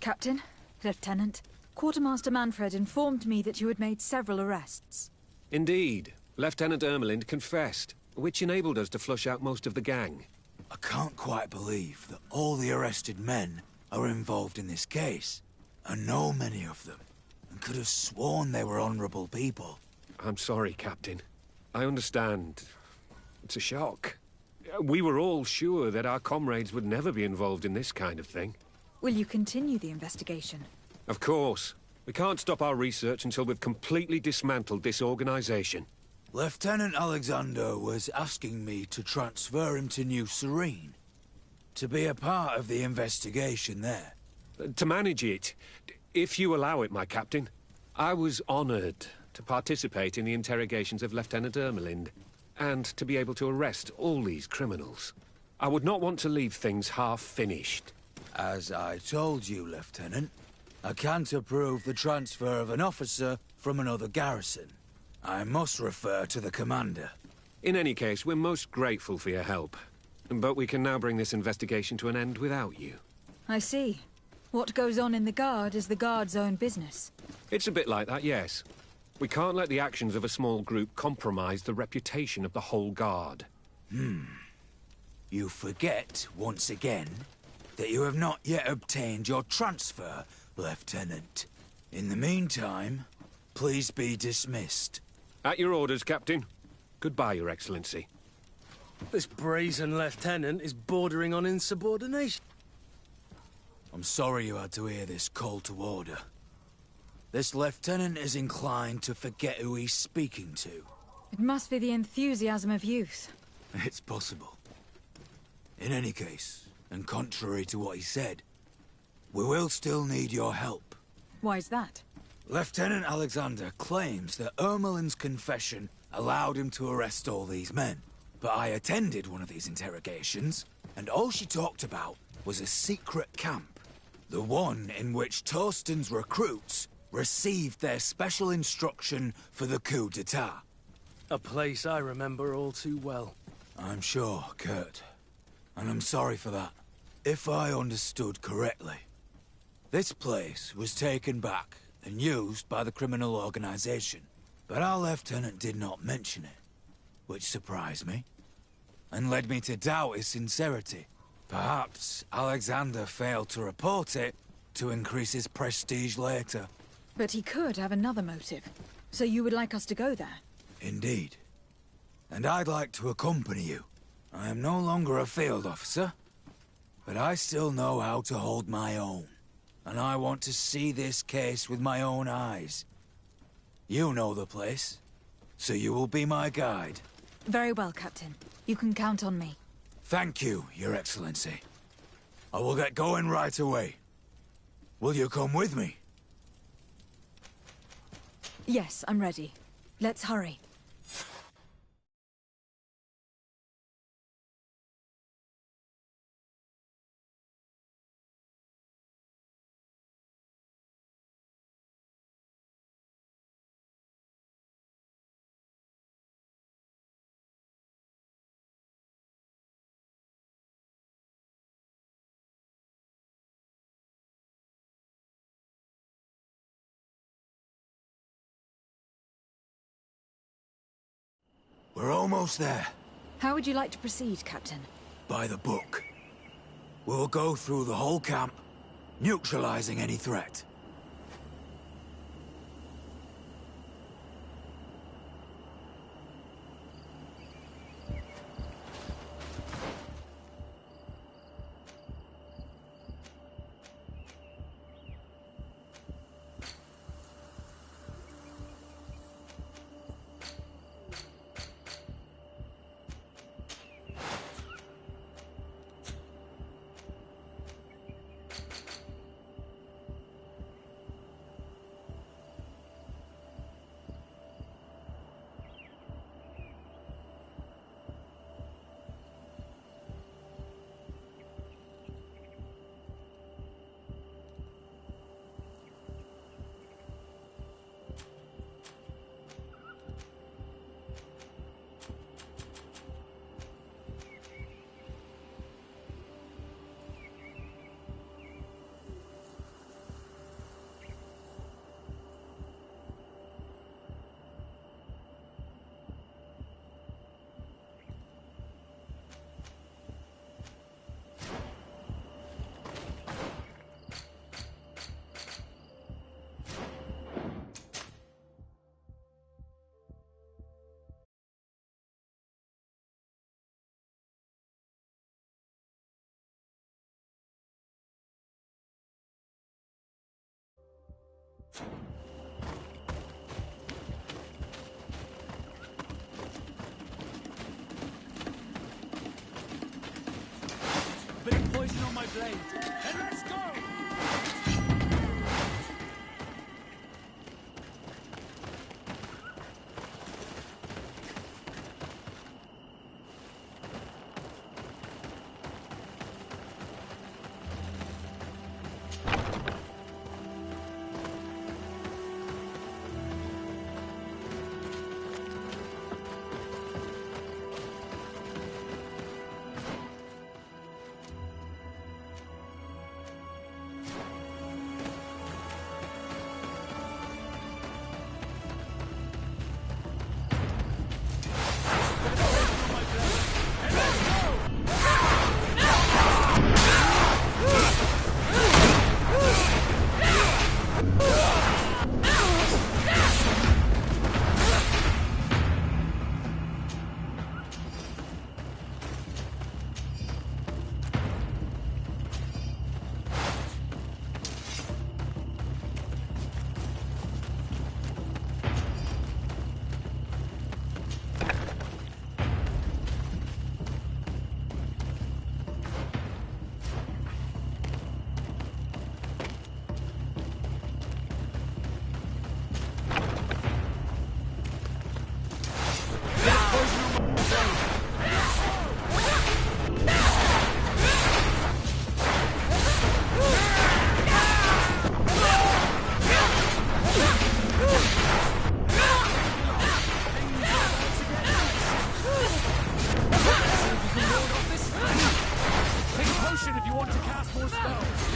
Captain, Lieutenant, Quartermaster Manfred informed me that you had made several arrests. Indeed. Lieutenant Ermelind confessed, which enabled us to flush out most of the gang. I can't quite believe that all the arrested men are involved in this case. I know many of them, and could have sworn they were honorable people. I'm sorry, Captain. I understand. It's a shock. We were all sure that our comrades would never be involved in this kind of thing. Will you continue the investigation? Of course. We can't stop our research until we've completely dismantled this organization. Lieutenant Alexander was asking me to transfer him to New Serene, to be a part of the investigation there. To manage it, if you allow it, my captain. I was honored to participate in the interrogations of Lieutenant Ermelind, and to be able to arrest all these criminals. I would not want to leave things half-finished. As I told you, Lieutenant, I can't approve the transfer of an officer from another garrison. I must refer to the commander. In any case, we're most grateful for your help. But we can now bring this investigation to an end without you. I see. What goes on in the Guard is the Guard's own business. It's a bit like that, yes. We can't let the actions of a small group compromise the reputation of the whole Guard. You forget, once again, that you have not yet obtained your transfer, Lieutenant. In the meantime, please be dismissed. At your orders, Captain. Goodbye, Your Excellency. This brazen lieutenant is bordering on insubordination. I'm sorry you had to hear this call to order. This lieutenant is inclined to forget who he's speaking to. It must be the enthusiasm of youth. It's possible. In any case, and contrary to what he said, we will still need your help. Why's that? Lieutenant Alexander claims that Ermelin's confession allowed him to arrest all these men. But I attended one of these interrogations, and all she talked about was a secret camp. The one in which Torsten's recruits received their special instruction for the coup d'etat. A place I remember all too well. I'm sure, Kurt. And I'm sorry for that. If I understood correctly, this place was taken back and used by the criminal organization. But our lieutenant did not mention it, which surprised me, and led me to doubt his sincerity. Perhaps Alexander failed to report it to increase his prestige later. But he could have another motive. So you would like us to go there? Indeed. And I'd like to accompany you. I am no longer a field officer, but I still know how to hold my own. And I want to see this case with my own eyes. You know the place, so you will be my guide. Very well, Captain. You can count on me. Thank you, Your Excellency. I will get going right away. Will you come with me? Yes, I'm ready. Let's hurry. We're almost there. How would you like to proceed, Captain? By the book. We'll go through the whole camp, neutralizing any threat. blade, and let's go! If you want to cast more spells.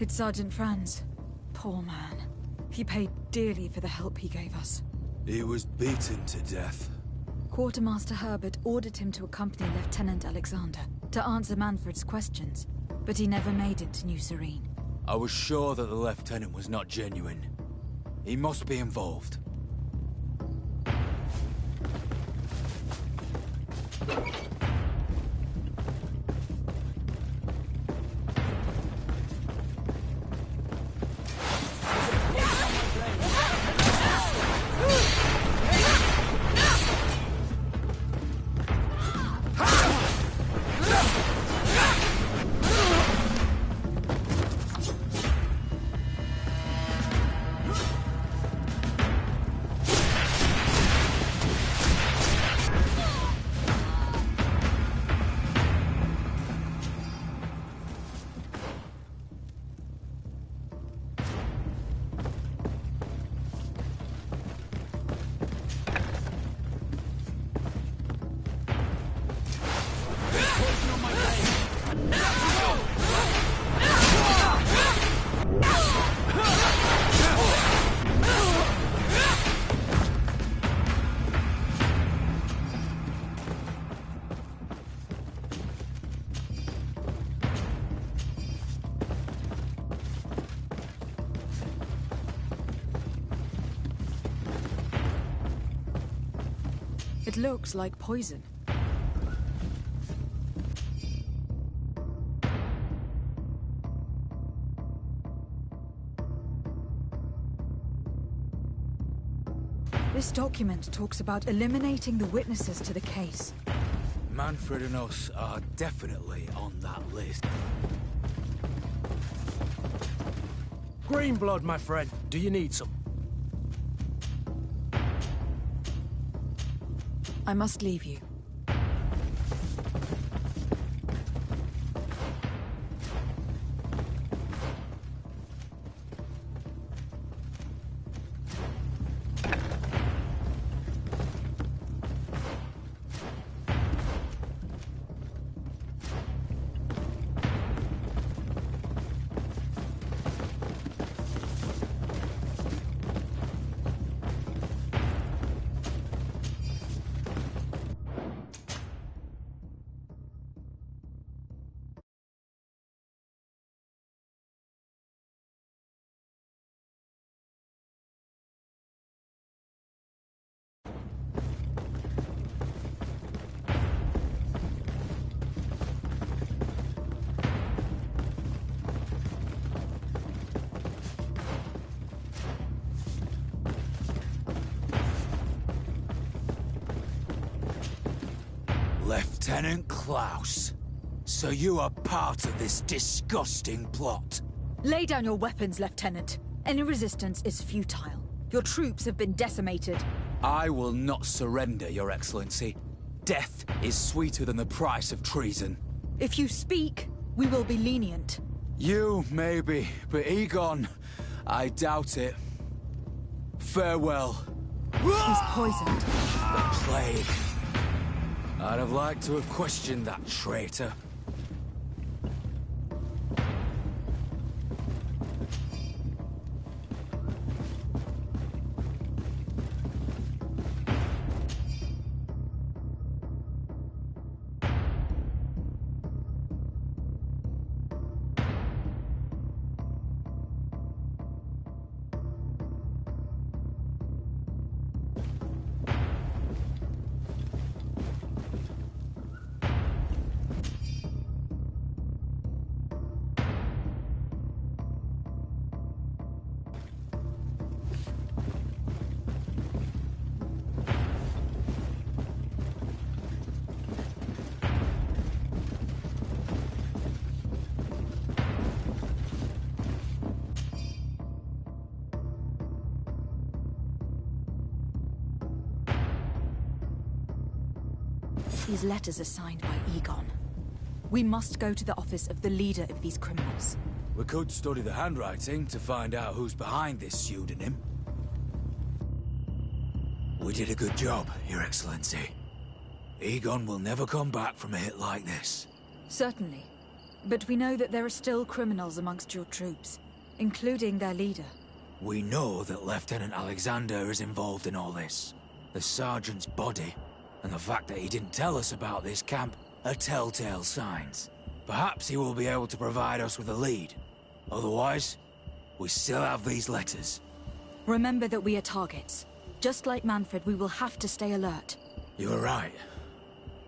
It's Sergeant Franz. Poor man. He paid dearly for the help he gave us. He was beaten to death. Quartermaster Herbert ordered him to accompany Lieutenant Alexander to answer Manfred's questions, but he never made it to New Serene. I was sure that the lieutenant was not genuine. He must be involved. It looks like poison. This document talks about eliminating the witnesses to the case. Manfred and us are definitely on that list. Green blood, my friend. Do you need some? I must leave you. Lieutenant Klaus, so you are part of this disgusting plot. Lay down your weapons, Lieutenant. Any resistance is futile. Your troops have been decimated. I will not surrender, Your Excellency. Death is sweeter than the price of treason. If you speak, we will be lenient. You, maybe, but Egon, I doubt it. Farewell. He's poisoned. The plague. I'd have liked to have questioned that traitor. These letters are signed by Egon. We must go to the office of the leader of these criminals. We could study the handwriting to find out who's behind this pseudonym. We did a good job, Your Excellency. Egon will never come back from a hit like this. Certainly. But we know that there are still criminals amongst your troops, including their leader. We know that Lieutenant Alexander is involved in all this. The sergeant's body, and the fact that he didn't tell us about this camp, are telltale signs. Perhaps he will be able to provide us with a lead. Otherwise, we still have these letters. Remember that we are targets. Just like Manfred, we will have to stay alert. You are right.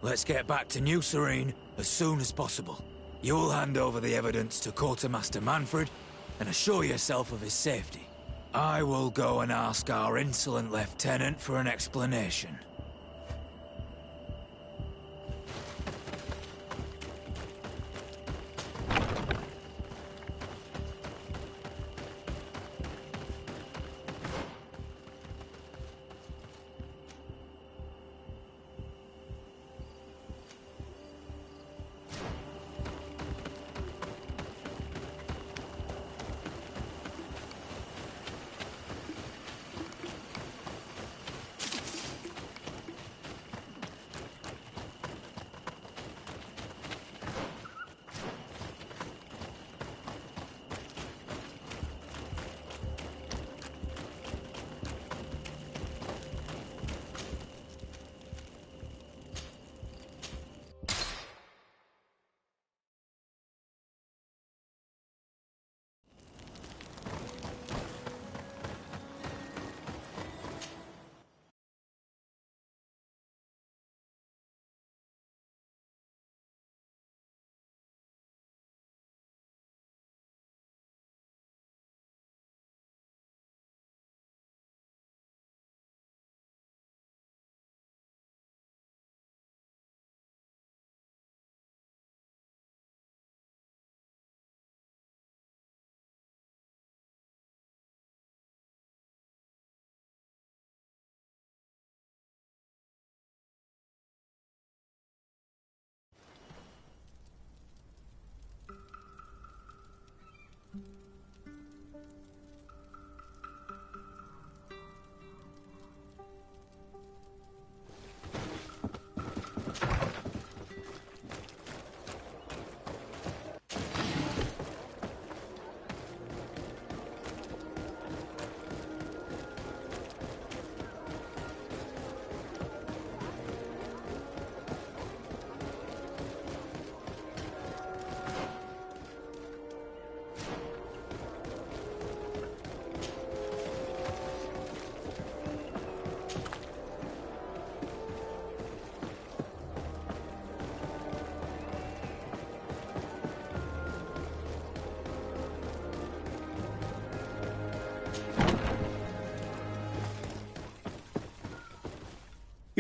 Let's get back to New Serene as soon as possible. You will hand over the evidence to Quartermaster Manfred and assure yourself of his safety. I will go and ask our insolent lieutenant for an explanation.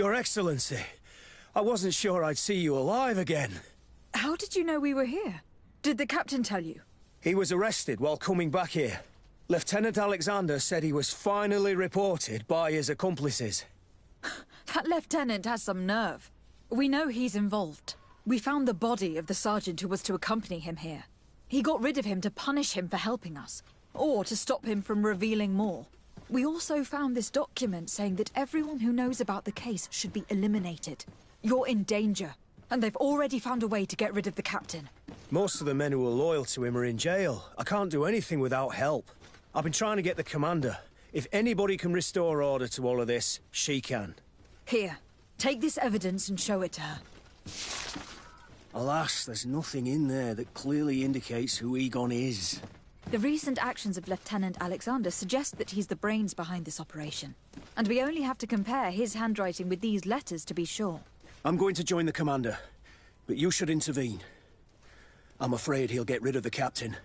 Your Excellency, I wasn't sure I'd see you alive again. How did you know we were here? Did the captain tell you? He was arrested while coming back here. Lieutenant Alexander said he was finally reported by his accomplices. That lieutenant has some nerve. We know he's involved. We found the body of the sergeant who was to accompany him here. He got rid of him to punish him for helping us, or to stop him from revealing more. We also found this document saying that everyone who knows about the case should be eliminated. You're in danger, and they've already found a way to get rid of the captain. Most of the men who are loyal to him are in jail. I can't do anything without help. I've been trying to get the commander. If anybody can restore order to all of this, she can. Here, take this evidence and show it to her. Alas, there's nothing in there that clearly indicates who Egon is. The recent actions of Lieutenant Alexander suggest that he's the brains behind this operation. And we only have to compare his handwriting with these letters to be sure. I'm going to join the commander, but you should intervene. I'm afraid he'll get rid of the captain.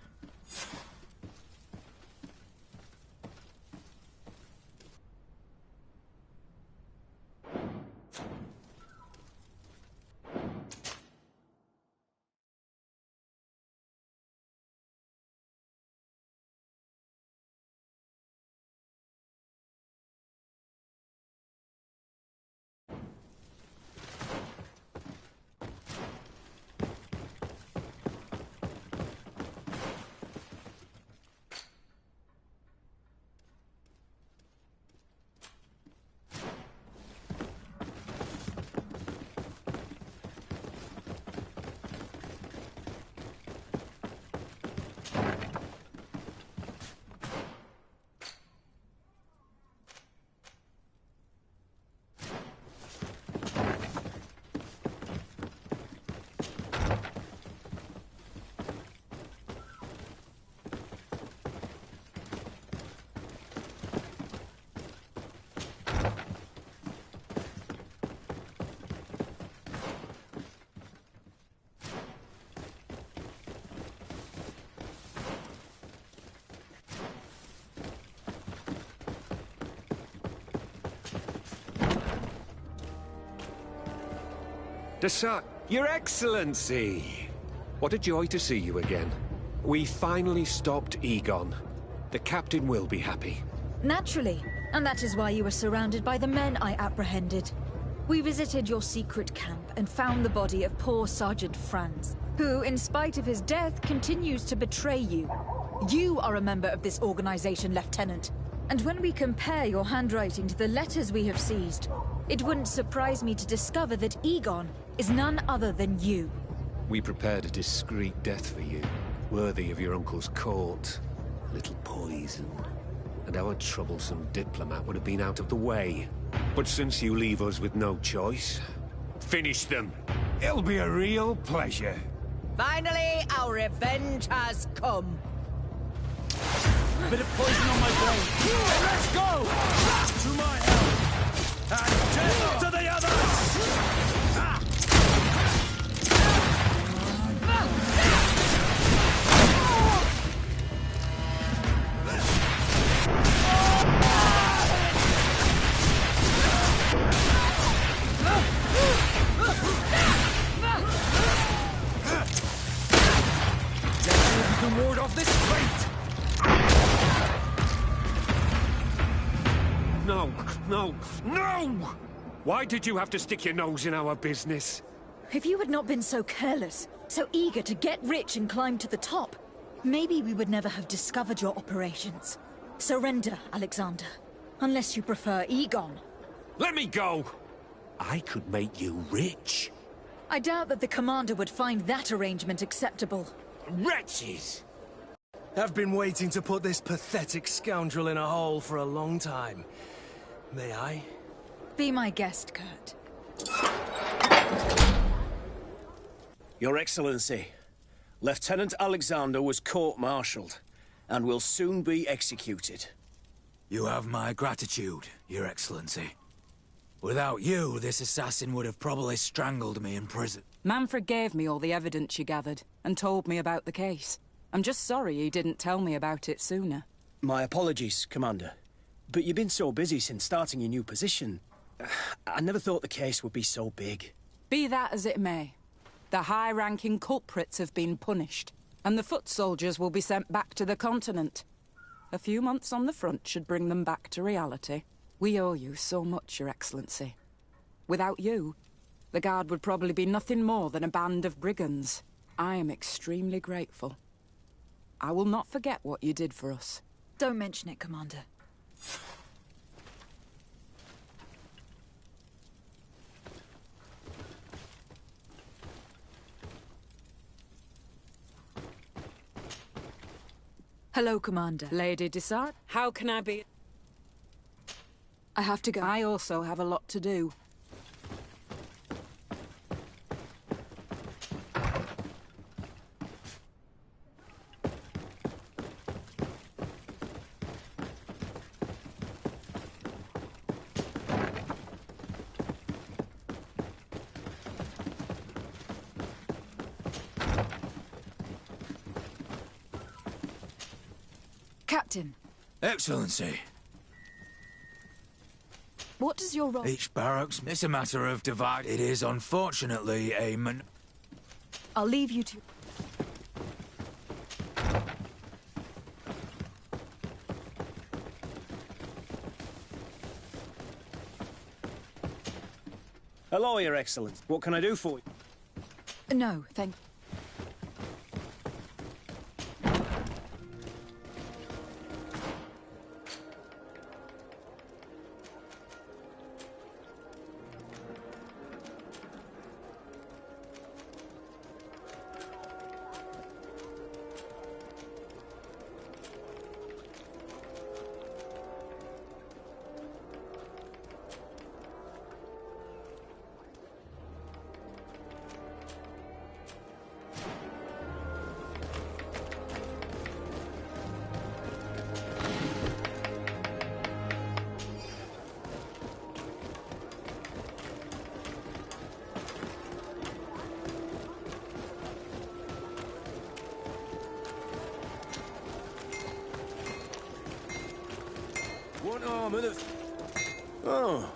Your Excellency! What a joy to see you again. We finally stopped Egon. The captain will be happy. Naturally, and that is why you were surrounded by the men I apprehended. We visited your secret camp and found the body of poor Sergeant Franz, who, in spite of his death, continues to betray you. You are a member of this organization, Lieutenant. And when we compare your handwriting to the letters we have seized, it wouldn't surprise me to discover that Egon is none other than you. We prepared a discreet death for you, worthy of your uncle's court. A little poison, and our troublesome diplomat would have been out of the way. But since you leave us with no choice, finish them. It'll be a real pleasure. Finally, our revenge has come. Bit of poison on my brain. Let's go! To my help! And death to the others! Let's see if you can ward off this fate! No, no, no! Why did you have to stick your nose in our business? If you had not been so careless, so eager to get rich and climb to the top, maybe we would never have discovered your operations. Surrender, Alexander. Unless you prefer Egon. Let me go! I could make you rich. I doubt that the commander would find that arrangement acceptable. Wretches! I've been waiting to put this pathetic scoundrel in a hole for a long time. May I? Be my guest, Kurt. Your Excellency, Lieutenant Alexander was court-martialed and will soon be executed. You have my gratitude, Your Excellency. Without you, this assassin would have probably strangled me in prison. Manfred gave me all the evidence you gathered and told me about the case. I'm just sorry he didn't tell me about it sooner. My apologies, Commander. But you've been so busy since starting your new position. I never thought the case would be so big. Be that as it may, the high-ranking culprits have been punished, and the foot soldiers will be sent back to the continent. A few months on the front should bring them back to reality. We owe you so much, Your Excellency. Without you, the Guard would probably be nothing more than a band of brigands. I am extremely grateful. I will not forget what you did for us. Don't mention it, Commander. Hello, Commander. Lady Desart, how can I be? I have to go. I also have a lot to do. Captain. Excellency. What does your role... Each barracks, it's a matter of divide. It is unfortunately a I'll leave you to... Hello, Your Excellency. What can I do for you? No, thank... One arm and a... Oh.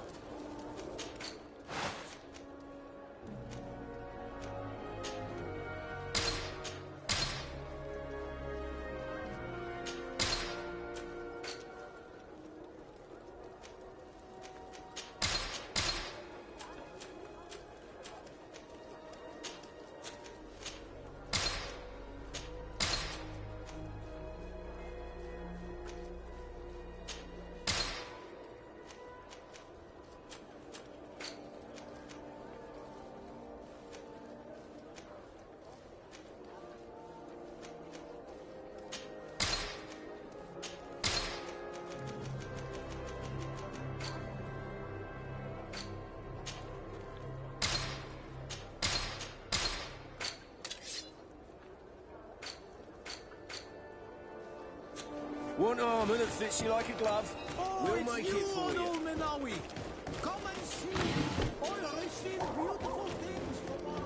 One arm and it fits you like a glove. We'll make it for you. Menawi. Come and see. All I see beautiful things from our...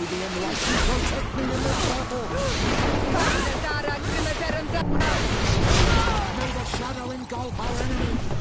the enlightened protect me in this battle! May the shadow engulf our enemy!